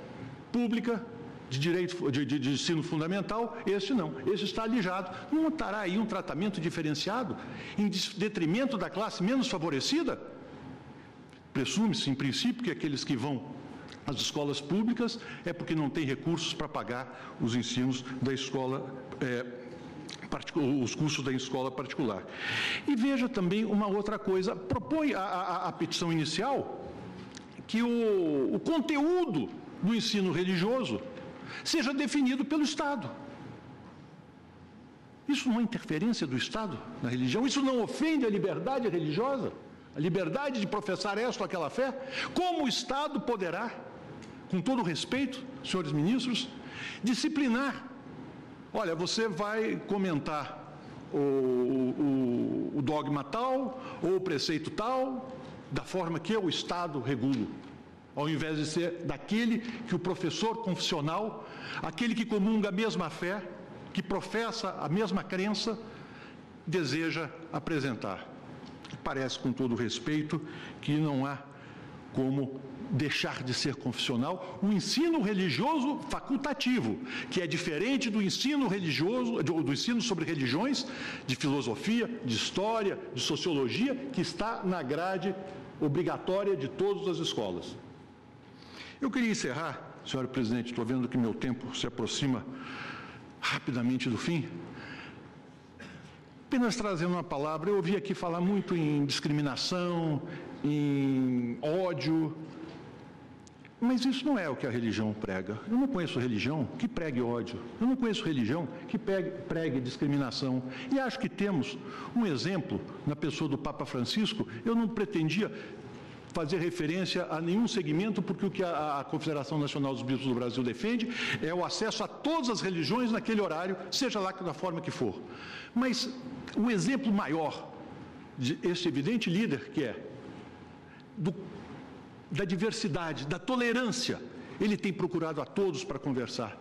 pública, de ensino fundamental, este não. Este está alijado. Não terá aí um tratamento diferenciado em detrimento da classe menos favorecida? Presume-se, em princípio, que aqueles que vão às escolas públicas é porque não têm recursos para pagar os ensinos da escola os cursos da escola particular. E veja também uma outra coisa. Propõe a petição inicial que o conteúdo do ensino religioso seja definido pelo Estado. Isso não é interferência do Estado na religião? Isso não ofende a liberdade religiosa? A liberdade de professar esta ou aquela fé? Como o Estado poderá, com todo respeito, senhores ministros, disciplinar? Olha, você vai comentar o dogma tal ou o preceito tal da forma que o Estado regula, ao invés de ser daquele que o professor confessional, aquele que comunga a mesma fé, que professa a mesma crença, deseja apresentar. Parece, com todo respeito, que não há como deixar de ser confessional o ensino religioso facultativo, que é diferente do ensino religioso, do ensino sobre religiões, de filosofia, de história, de sociologia, que está na grade obrigatória de todas as escolas. Eu queria encerrar, senhora presidente, estou vendo que meu tempo se aproxima rapidamente do fim, apenas trazendo uma palavra. Eu ouvi aqui falar muito em discriminação, em ódio, mas isso não é o que a religião prega. Eu não conheço religião que pregue ódio, eu não conheço religião que pregue discriminação. E acho que temos um exemplo na pessoa do Papa Francisco. Eu não pretendia fazer referência a nenhum segmento, porque o que a Confederação Nacional dos Bispos do Brasil defende é o acesso a todas as religiões naquele horário, seja lá da forma que for. Mas o exemplo maior de este evidente líder, que é da diversidade, da tolerância, ele tem procurado a todos para conversar.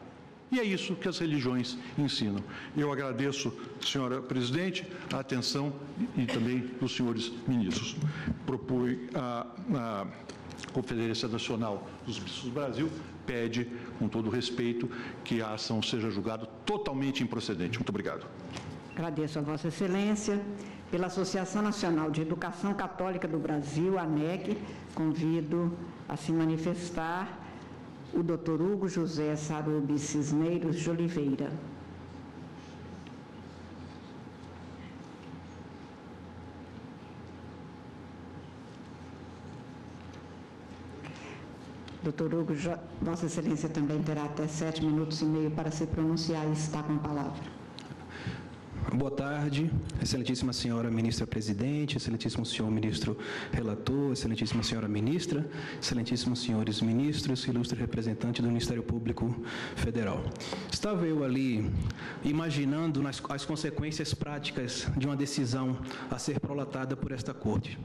E é isso que as religiões ensinam. Eu agradeço, senhora presidente, a atenção e também dos senhores ministros. Propõe a Conferência Nacional dos Bispos do Brasil, pede, com todo respeito, que a ação seja julgada totalmente improcedente. Muito obrigado. Agradeço a Vossa Excelência. Pela Associação Nacional de Educação Católica do Brasil, ANEC, convido a se manifestar o Dr. Hugo José Sarubi Cisneiros de Oliveira. Doutor Hugo, Vossa Excelência também terá até 7 minutos e meio para se pronunciar e está com a palavra. Boa tarde, excelentíssima senhora ministra presidente, excelentíssimo senhor ministro relator, excelentíssima senhora ministra, excelentíssimos senhores ministros, ilustre representante do Ministério Público Federal. Estava eu ali imaginando as consequências práticas de uma decisão a ser prolatada por esta Corte.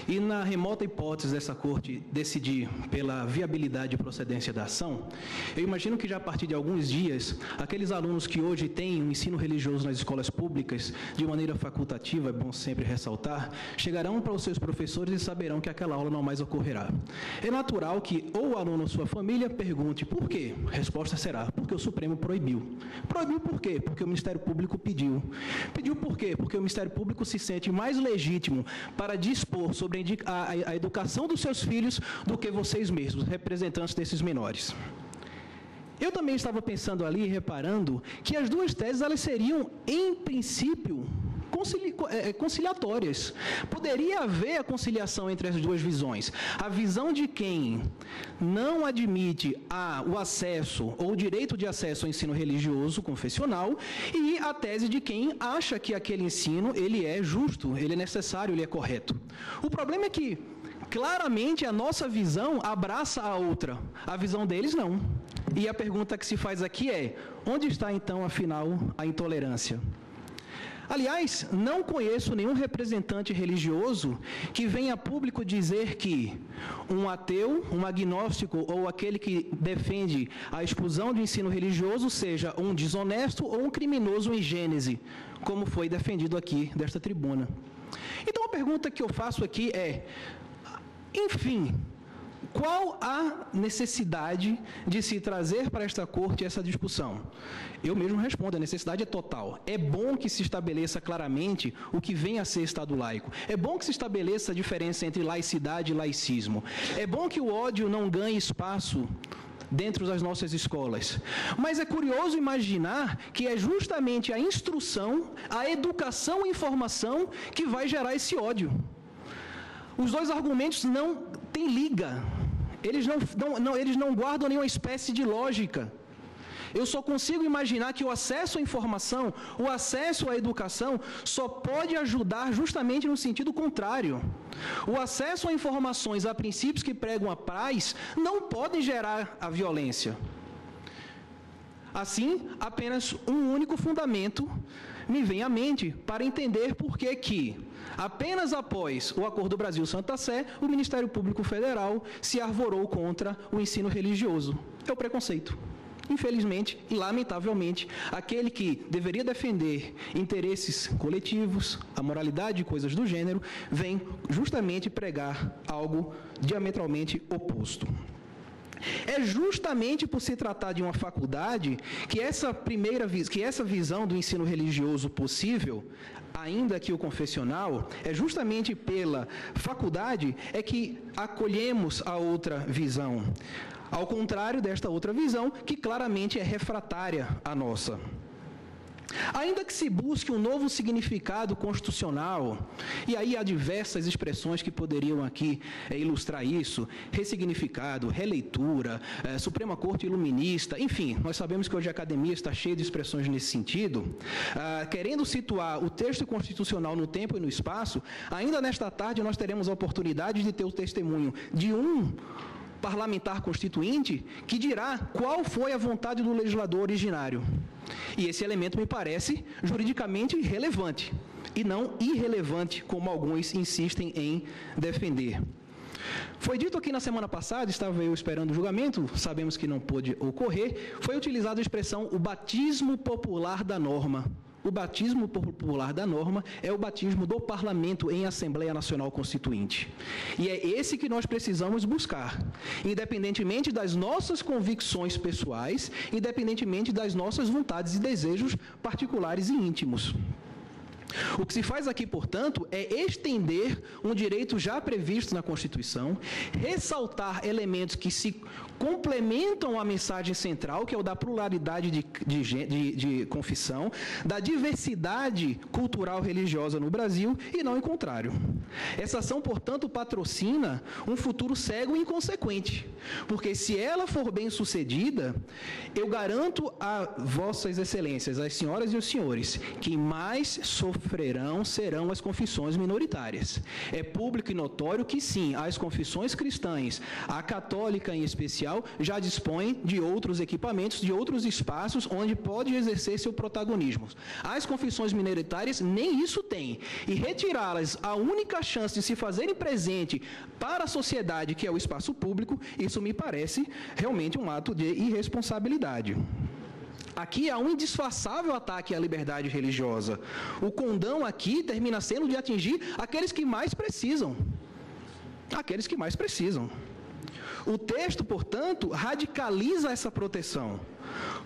E na remota hipótese dessa Corte decidir pela viabilidade e procedência da ação, eu imagino que já a partir de alguns dias, aqueles alunos que hoje têm o ensino religioso nas escolas públicas, de maneira facultativa, é bom sempre ressaltar, chegarão para os seus professores e saberão que aquela aula não mais ocorrerá. É natural que ou o aluno ou sua família pergunte por quê? A resposta será porque o Supremo proibiu. Proibiu por quê? Porque o Ministério Público pediu. Pediu por quê? Porque o Ministério Público se sente mais legítimo para dispor sobre a educação dos seus filhos do que vocês mesmos, representantes desses menores. Eu também estava pensando ali, reparando, que as duas teses elas seriam, em princípio, conciliatórias. Poderia haver a conciliação entre as duas visões. A visão de quem não admite o acesso ou o direito de acesso ao ensino religioso confessional e a tese de quem acha que aquele ensino ele é justo, ele é necessário, ele é correto. O problema é que, claramente, a nossa visão abraça a outra. A visão deles, não. E a pergunta que se faz aqui é, onde está, então, afinal, a intolerância? Aliás, não conheço nenhum representante religioso que venha a público dizer que um ateu, um agnóstico ou aquele que defende a exclusão do ensino religioso seja um desonesto ou um criminoso em Gênese, como foi defendido aqui desta tribuna. Então, a pergunta que eu faço aqui é, enfim, qual a necessidade de se trazer para esta Corte essa discussão? Eu mesmo respondo, a necessidade é total. É bom que se estabeleça claramente o que vem a ser Estado laico. É bom que se estabeleça a diferença entre laicidade e laicismo. É bom que o ódio não ganhe espaço dentro das nossas escolas. Mas é curioso imaginar que é justamente a instrução, a educação e informação que vai gerar esse ódio. Os dois argumentos não têm liga. Eles não guardam nenhuma espécie de lógica. Eu só consigo imaginar que o acesso à informação, o acesso à educação, só pode ajudar justamente no sentido contrário. O acesso a informações, a princípios que pregam a paz, não podem gerar a violência. Assim, apenas um único fundamento me vem à mente para entender por que apenas após o Acordo Brasil-Santa Sé, o Ministério Público Federal se arvorou contra o ensino religioso. É o preconceito. Infelizmente e lamentavelmente, aquele que deveria defender interesses coletivos, a moralidade e coisas do gênero, vem justamente pregar algo diametralmente oposto. É justamente por se tratar de uma faculdade que essa visão do ensino religioso possível, ainda que o confessional, é justamente pela faculdade é que acolhemos a outra visão. Ao contrário desta outra visão, que claramente é refratária à nossa. Ainda que se busque um novo significado constitucional, e aí há diversas expressões que poderiam aqui ilustrar isso, ressignificado, releitura, Suprema Corte Iluminista, enfim, nós sabemos que hoje a academia está cheia de expressões nesse sentido, querendo situar o texto constitucional no tempo e no espaço, ainda nesta tarde nós teremos a oportunidade de ter o testemunho de um parlamentar constituinte que dirá qual foi a vontade do legislador originário. E esse elemento me parece juridicamente relevante e não irrelevante, como alguns insistem em defender. Foi dito aqui na semana passada, estava eu esperando o julgamento, sabemos que não pôde ocorrer, foi utilizada a expressão o batismo popular da norma. O batismo popular da norma é o batismo do Parlamento em Assembleia Nacional Constituinte. E é esse que nós precisamos buscar, independentemente das nossas convicções pessoais, independentemente das nossas vontades e desejos particulares e íntimos. O que se faz aqui, portanto, é estender um direito já previsto na Constituição, ressaltar elementos que se complementam a mensagem central, que é o da pluralidade de confissão, da diversidade cultural religiosa no Brasil, e não o contrário. Essa ação, portanto, patrocina um futuro cego e inconsequente, porque se ela for bem sucedida, eu garanto a vossas excelências, as senhoras e os senhores, que mais sofrerão serão as confissões minoritárias. É público e notório que sim, as confissões cristãs, a católica em especial, já dispõe de outros equipamentos, de outros espaços onde pode exercer seu protagonismo. As confissões minoritárias nem isso têm. E retirá-las, a única chance de se fazerem presente para a sociedade, que é o espaço público, isso me parece realmente um ato de irresponsabilidade. Aqui há um indisfarçável ataque à liberdade religiosa. O condão aqui termina sendo de atingir aqueles que mais precisam. Aqueles que mais precisam. O texto, portanto, radicaliza essa proteção,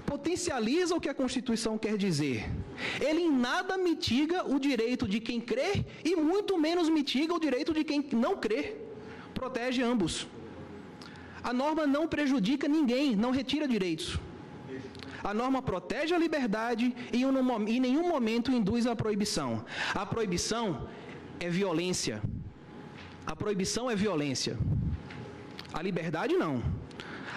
potencializa o que a Constituição quer dizer. Ele em nada mitiga o direito de quem crê e muito menos mitiga o direito de quem não crê. Protege ambos. A norma não prejudica ninguém, não retira direitos. A norma protege a liberdade e em nenhum momento induz a proibição. A proibição é violência. A proibição é violência. A liberdade, não.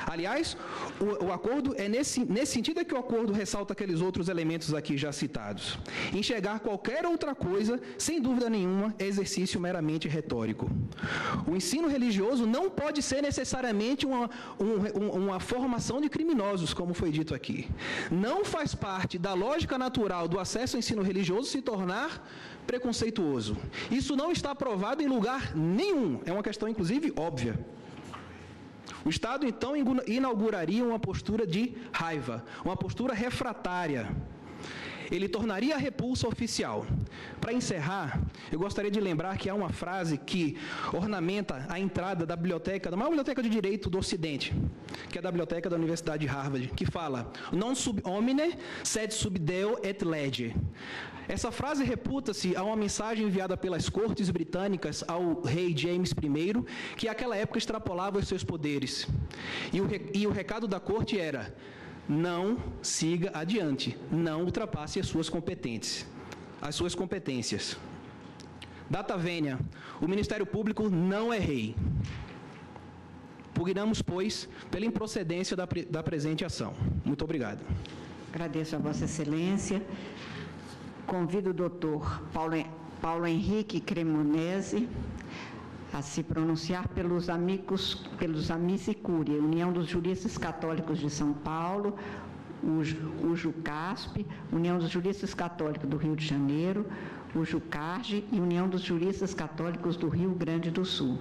Aliás, o acordo é nesse sentido é que o acordo ressalta aqueles outros elementos aqui já citados. Enxergar qualquer outra coisa, sem dúvida nenhuma, é exercício meramente retórico. O ensino religioso não pode ser necessariamente uma formação de criminosos, como foi dito aqui. Não faz parte da lógica natural do acesso ao ensino religioso se tornar preconceituoso. Isso não está provado em lugar nenhum. É uma questão, inclusive, óbvia. O Estado, então, inauguraria uma postura de raiva, uma postura refratária. Ele tornaria a repulsa oficial. Para encerrar, eu gostaria de lembrar que há uma frase que ornamenta a entrada da biblioteca, da maior biblioteca de direito do Ocidente, que é da biblioteca da Universidade de Harvard, que fala: non sub homine, sed sub Deo et lege. Essa frase reputa-se a uma mensagem enviada pelas cortes britânicas ao rei James I, que naquela época extrapolava os seus poderes. E o recado da corte era: não siga adiante, não ultrapasse as suas competências. Data vênia, o Ministério Público não é rei. Pugnamos, pois, pela improcedência da presente ação. Muito obrigado. Agradeço a Vossa Excelência. Convido o doutor Paulo Henrique Cremonese a se pronunciar pelos Amici Curiae, União dos Juristas Católicos de São Paulo, o JUCASP, União dos Juristas Católicos do Rio de Janeiro, o JUCARGE e União dos Juristas Católicos do Rio Grande do Sul.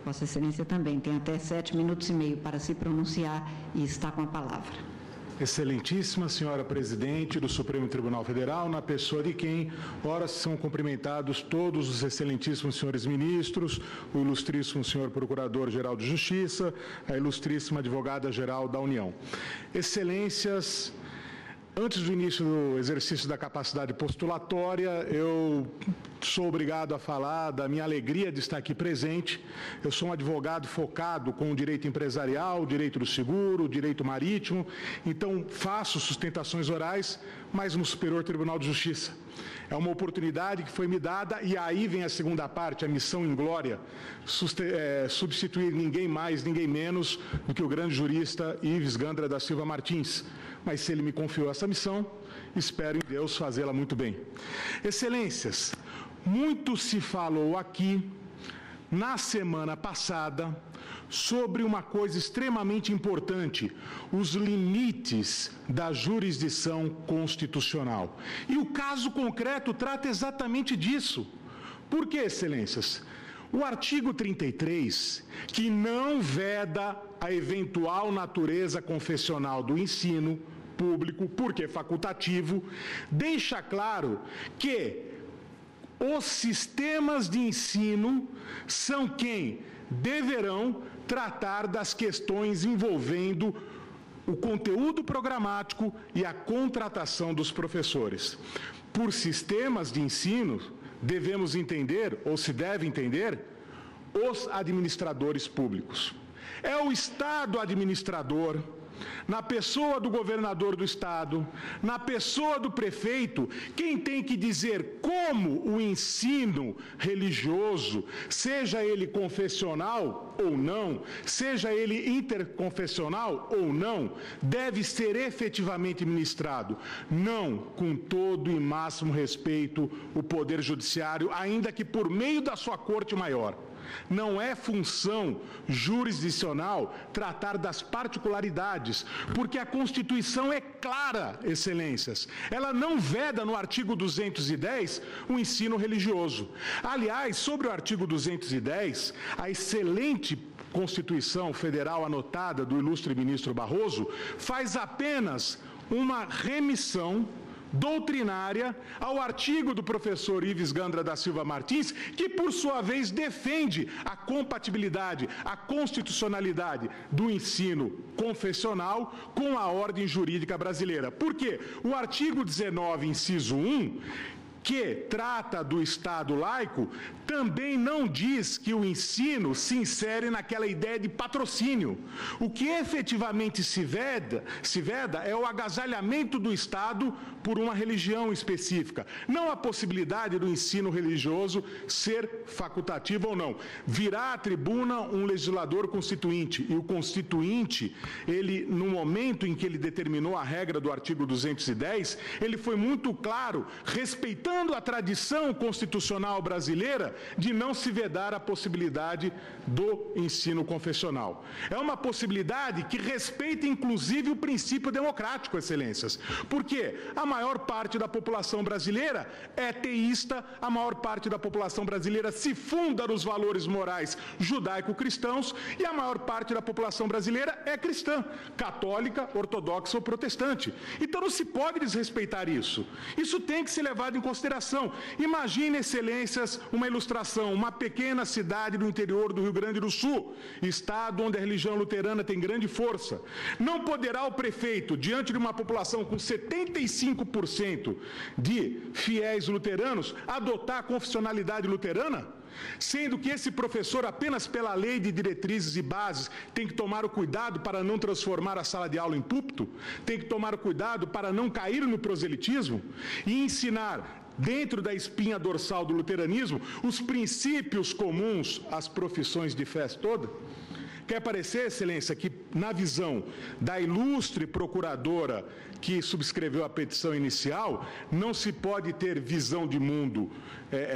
Vossa Excelência também tem até 7 minutos e meio para se pronunciar e está com a palavra. Excelentíssima Senhora Presidente do Supremo Tribunal Federal, na pessoa de quem, ora, são cumprimentados todos os excelentíssimos senhores ministros, o ilustríssimo senhor Procurador-Geral de Justiça, a ilustríssima Advogada-Geral da União. Excelências, antes do início do exercício da capacidade postulatória, eu sou obrigado a falar da minha alegria de estar aqui presente. Eu sou um advogado focado com o direito empresarial, o direito do seguro, o direito marítimo, então faço sustentações orais, mas no Superior Tribunal de Justiça. É uma oportunidade que foi me dada, e aí vem a segunda parte, a missão em glória, substituir ninguém mais, ninguém menos do que o grande jurista Ives Gandra da Silva Martins. Mas se ele me confiou essa missão, espero em Deus fazê-la muito bem. Excelências, muito se falou aqui, na semana passada, sobre uma coisa extremamente importante, os limites da jurisdição constitucional. E o caso concreto trata exatamente disso. Por quê, Excelências? O artigo 33, que não veda a eventual natureza confessional do ensino público, porque é facultativo, deixa claro que os sistemas de ensino são quem deverão tratar das questões envolvendo o conteúdo programático e a contratação dos professores. por sistemas de ensino, devemos entender, ou se deve entender, os administradores públicos. É o Estado administrador, na pessoa do governador do Estado, na pessoa do prefeito, quem tem que dizer como o ensino religioso, seja ele confessional ou não, seja ele interconfessional ou não, deve ser efetivamente ministrado. Não, com todo e máximo respeito, o Poder Judiciário, ainda que por meio da sua Corte Maior. Não é função jurisdicional tratar das particularidades, porque a Constituição é clara, excelências. Ela não veda no artigo 210 o ensino religioso. Aliás, sobre o artigo 210, a excelente Constituição Federal anotada do ilustre ministro Barroso faz apenas uma remissão doutrinária ao artigo do professor Ives Gandra da Silva Martins, que, por sua vez, defende a compatibilidade, a constitucionalidade do ensino confessional com a ordem jurídica brasileira. Por quê? O artigo 19, inciso 1, que trata do Estado laico, também não diz que o ensino se insere naquela ideia de patrocínio. O que efetivamente se veda é o agasalhamento do Estado por uma religião específica, não a possibilidade do ensino religioso ser facultativo ou não. Virá à tribuna um legislador constituinte, e o constituinte, ele, no momento em que ele determinou a regra do artigo 210, ele foi muito claro, respeitando a tradição constitucional brasileira de não se vedar a possibilidade do ensino confessional. É uma possibilidade que respeita, inclusive, o princípio democrático, excelências, porque a maior parte da população brasileira é teísta, a maior parte da população brasileira se funda nos valores morais judaico-cristãos e a maior parte da população brasileira é cristã, católica, ortodoxa ou protestante. Então não se pode desrespeitar isso. Isso tem que ser levado em consideração. Imagine, excelências, uma ilustração, uma pequena cidade do interior do Rio Grande do Sul, estado onde a religião luterana tem grande força. Não poderá o prefeito, diante de uma população com 75% de fiéis luteranos, adotar a confessionalidade luterana? Sendo que esse professor, apenas pela lei de diretrizes e bases, tem que tomar o cuidado para não transformar a sala de aula em púlpito, tem que tomar o cuidado para não cair no proselitismo e ensinar, dentro da espinha dorsal do luteranismo, os princípios comuns às profissões de fé toda? Quer parecer, excelência, que na visão da ilustre procuradora que subscreveu a petição inicial, não se pode ter visão de mundo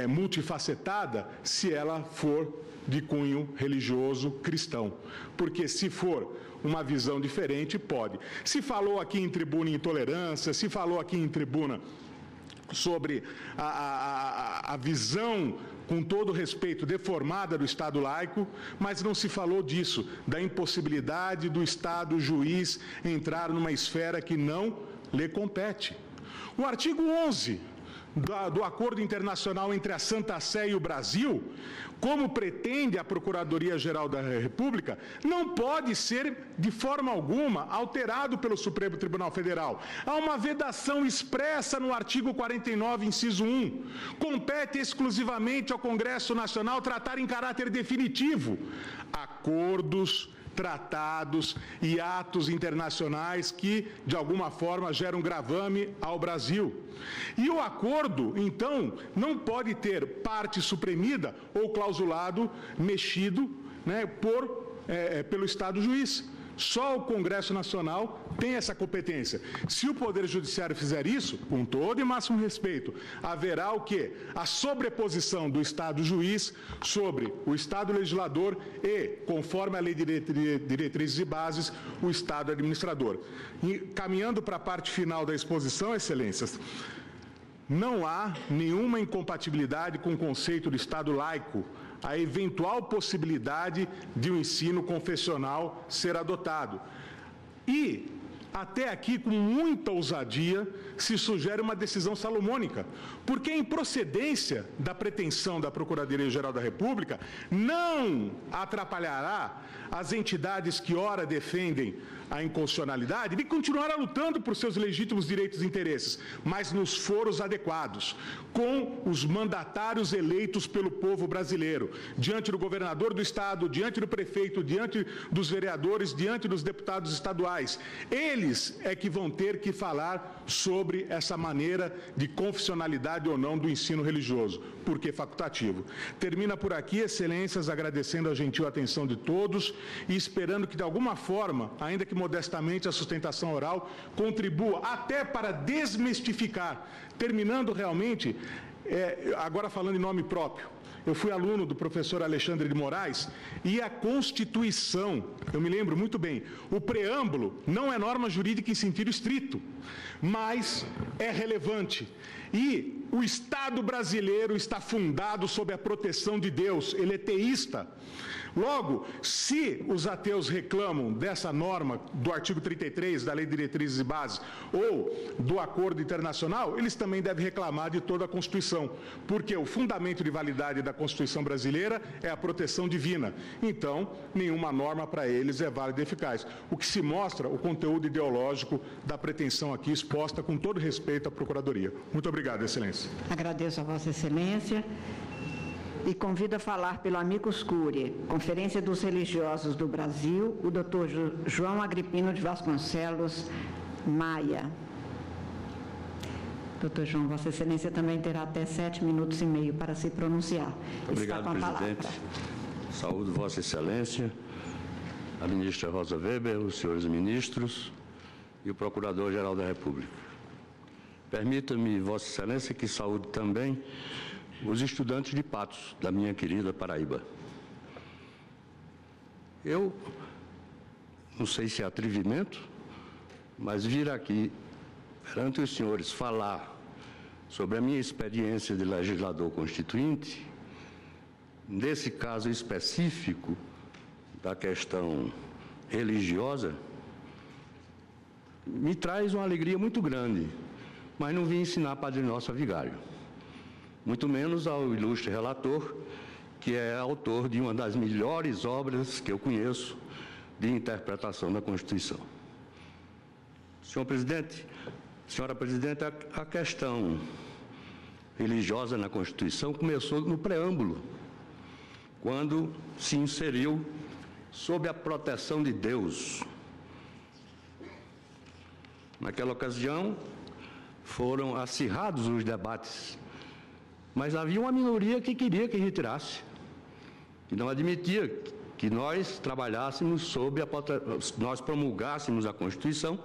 multifacetada se ela for de cunho religioso cristão. Porque se for uma visão diferente, pode. Se falou aqui em tribuna intolerância, se falou aqui em tribuna sobre a visão, com todo respeito, deformada do Estado laico, mas não se falou disso, da impossibilidade do Estado juiz entrar numa esfera que não lhe compete. O artigo 11 do Acordo Internacional entre a Santa Sé e o Brasil, como pretende a Procuradoria-Geral da República, não pode ser, de forma alguma, alterado pelo Supremo Tribunal Federal. Há uma vedação expressa no artigo 49, inciso 1. Compete exclusivamente ao Congresso Nacional tratar em caráter definitivo acordos, tratados e atos internacionais que, de alguma forma, geram gravame ao Brasil. E o acordo, então, não pode ter parte suprimida ou clausulado, mexido, pelo Estado juiz. Só o Congresso Nacional tem essa competência. Se o Poder Judiciário fizer isso, com todo e máximo respeito, haverá o quê? A sobreposição do Estado juiz sobre o Estado legislador e, conforme a Lei de Diretrizes e Bases, o Estado administrador. E, caminhando para a parte final da exposição, excelências, não há nenhuma incompatibilidade com o conceito do Estado laico, a eventual possibilidade de um ensino confessional ser adotado. E até aqui, com muita ousadia, se sugere uma decisão salomônica, porque a improcedência da pretensão da Procuradoria-Geral da República não atrapalhará as entidades que ora defendem a inconstitucionalidade de continuar lutando por seus legítimos direitos e interesses, mas nos foros adequados, com os mandatários eleitos pelo povo brasileiro, diante do governador do Estado, diante do prefeito, diante dos vereadores, diante dos deputados estaduais. Eles é que vão ter que falar sobre essa maneira de confessionalidade ou não do ensino religioso, porque é facultativo. Termina por aqui, excelências, agradecendo a gentil atenção de todos e esperando que, de alguma forma, ainda que modestamente, a sustentação oral contribua até para desmistificar, terminando realmente, agora falando em nome próprio, eu fui aluno do professor Alexandre de Moraes e a Constituição, eu me lembro muito bem, o preâmbulo não é norma jurídica em sentido estrito, mas é relevante. E o Estado brasileiro está fundado sob a proteção de Deus, ele é teísta. Logo, se os ateus reclamam dessa norma do artigo 33 da Lei de Diretrizes e Bases ou do Acordo Internacional, eles também devem reclamar de toda a Constituição, porque o fundamento de validade da Constituição brasileira é a proteção divina. Então, nenhuma norma para eles é válida e eficaz. O que se mostra o conteúdo ideológico da pretensão aqui exposta com todo respeito à Procuradoria. Muito obrigado, Excelência. Agradeço a Vossa Excelência. E convido a falar pelo Amicus Curiae, Conferência dos Religiosos do Brasil, o Dr. João Agripino de Vasconcelos Maia. Doutor João, Vossa Excelência também terá até 7 minutos e meio para se pronunciar. Obrigado, presidente. Saúdo Vossa Excelência, a ministra Rosa Weber, os senhores ministros e o Procurador-Geral da República. Permita-me, Vossa Excelência, que saúde também os estudantes de Patos, da minha querida Paraíba. Eu não sei se é atrevimento, mas vir aqui perante os senhores falar sobre a minha experiência de legislador constituinte, nesse caso específico da questão religiosa, me traz uma alegria muito grande, mas não vim ensinar Padre Nosso a vigário. Muito menos ao ilustre relator, que é autor de uma das melhores obras que eu conheço de interpretação da Constituição. Senhor presidente, senhora presidente, a questão religiosa na Constituição começou no preâmbulo, quando se inseriu sob a proteção de Deus. Naquela ocasião, foram acirrados os debates, mas havia uma minoria que queria que retirasse, que não admitia que nós trabalhássemos nós promulgássemos a Constituição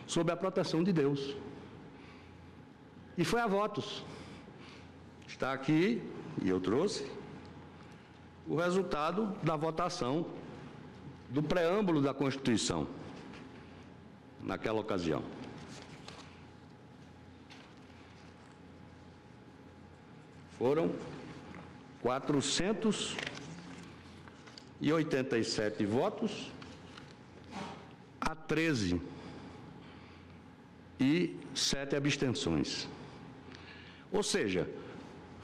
sob a proteção de Deus. E foi a votos. Está aqui, e eu trouxe, o resultado da votação do preâmbulo da Constituição, naquela ocasião. Foram 487 votos a 13 e 7 abstenções. Ou seja,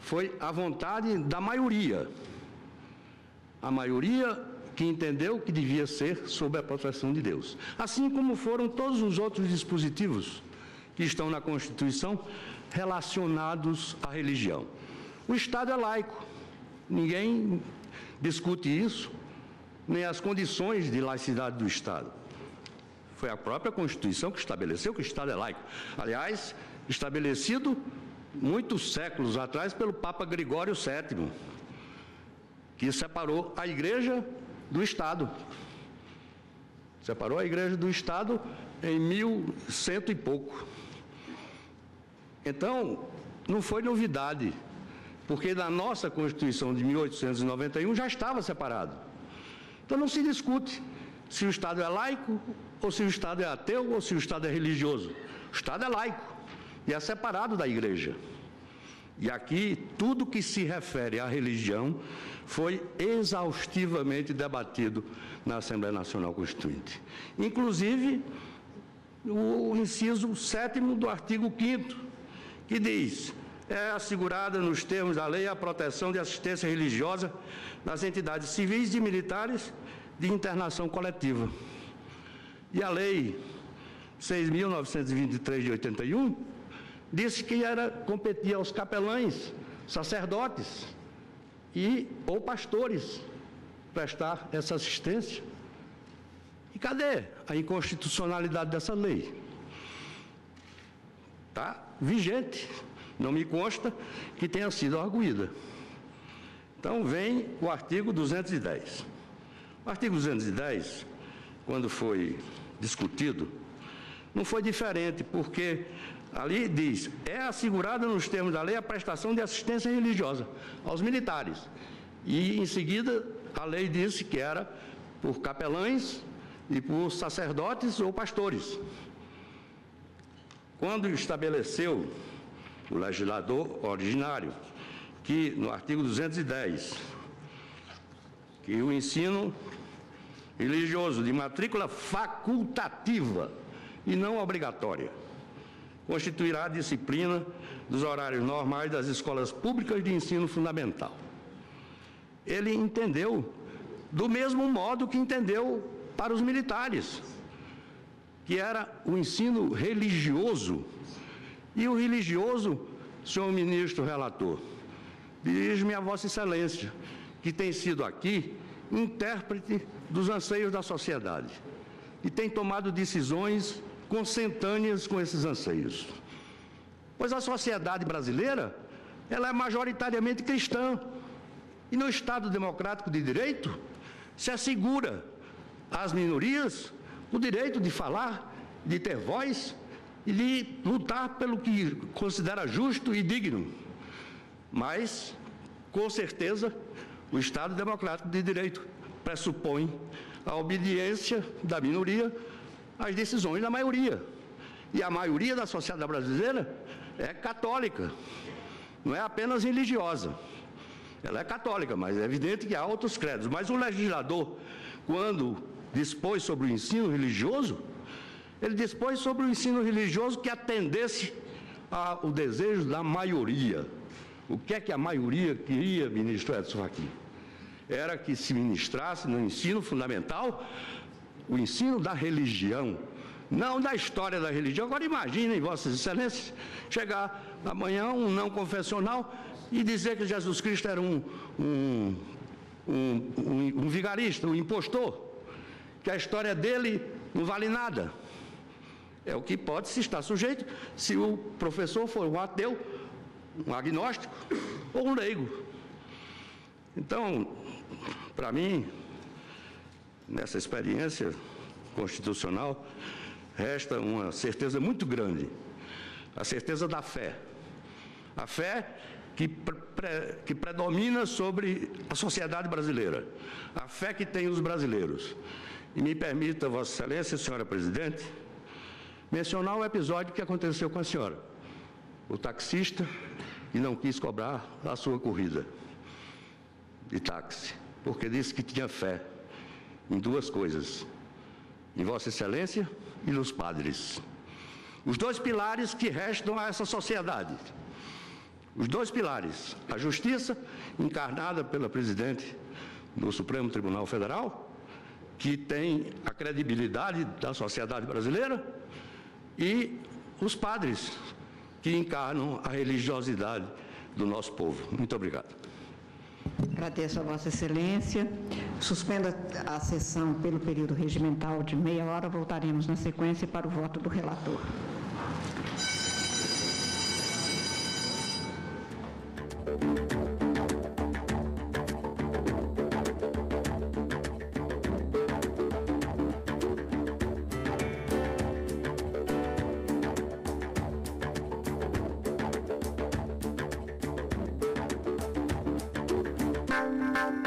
foi a vontade da maioria. A maioria que entendeu que devia ser sob a proteção de Deus. Assim como foram todos os outros dispositivos que estão na Constituição relacionados à religião. O Estado é laico, ninguém discute isso, nem as condições de laicidade do Estado. Foi a própria Constituição que estabeleceu que o Estado é laico. Aliás, estabelecido muitos séculos atrás pelo Papa Gregório VII, que separou a Igreja do Estado. Separou a Igreja do Estado em 1100 e pouco. Então, não foi novidade, porque na nossa Constituição de 1891 já estava separado. Então não se discute se o Estado é laico, ou se o Estado é ateu, ou se o Estado é religioso. O Estado é laico e é separado da Igreja. E aqui, tudo que se refere à religião foi exaustivamente debatido na Assembleia Nacional Constituinte. Inclusive, o inciso 7º do artigo 5º, que diz: é assegurada nos termos da lei a proteção de assistência religiosa nas entidades civis e militares de internação coletiva. E a lei 6.923 de 81 disse que competia aos capelães, sacerdotes ou pastores prestar essa assistência. E cadê a inconstitucionalidade dessa lei? Está vigente. Não me consta que tenha sido arguída. Então, vem o artigo 210. O artigo 210, quando foi discutido, não foi diferente, porque ali diz: é assegurada nos termos da lei a prestação de assistência religiosa aos militares. E, em seguida, a lei disse que era por capelães e por sacerdotes ou pastores. Quando estabeleceu o legislador originário que, no artigo 210, que o ensino religioso de matrícula facultativa e não obrigatória constituirá a disciplina dos horários normais das escolas públicas de ensino fundamental. Ele entendeu do mesmo modo que entendeu para os militares, que era o ensino religioso. E o religioso, senhor ministro relator, dirijo-me a Vossa Excelência, que tem sido aqui intérprete dos anseios da sociedade e tem tomado decisões consentâneas com esses anseios. Pois a sociedade brasileira, ela é majoritariamente cristã, e no Estado democrático de direito se assegura às minorias o direito de falar, de ter voz e de lutar pelo que considera justo e digno. Mas, com certeza, o Estado democrático de direito pressupõe a obediência da minoria às decisões da maioria. E a maioria da sociedade brasileira é católica, não é apenas religiosa. Ela é católica, mas é evidente que há outros credos. Mas o legislador, quando dispôs sobre o ensino religioso, ele dispôs sobre o ensino religioso que atendesse ao desejo da maioria. O que é que a maioria queria, ministro Edson Fachin? Era que se ministrasse no ensino fundamental o ensino da religião, não da história da religião. Agora imaginem, Vossas Excelências, chegar amanhã um não confessional e dizer que Jesus Cristo era um vigarista, um impostor, que a história dele não vale nada. É o que pode se estar sujeito se o professor for um ateu, um agnóstico ou um leigo. Então, para mim, nessa experiência constitucional, resta uma certeza muito grande, a certeza da fé. A fé que predomina sobre a sociedade brasileira, a fé que tem os brasileiros. E me permita, Vossa Excelência, senhora Presidente, mencionar o episódio que aconteceu com a senhora. O taxista que não quis cobrar a sua corrida de táxi, porque disse que tinha fé em duas coisas: em Vossa Excelência e nos padres. Os dois pilares que restam a essa sociedade. Os dois pilares: a justiça, encarnada pela presidente do Supremo Tribunal Federal, que tem a credibilidade da sociedade brasileira, e os padres, que encarnam a religiosidade do nosso povo. Muito obrigado. Agradeço a Vossa Excelência. Suspenda a sessão pelo período regimental de meia hora. Voltaremos na sequência para o voto do relator.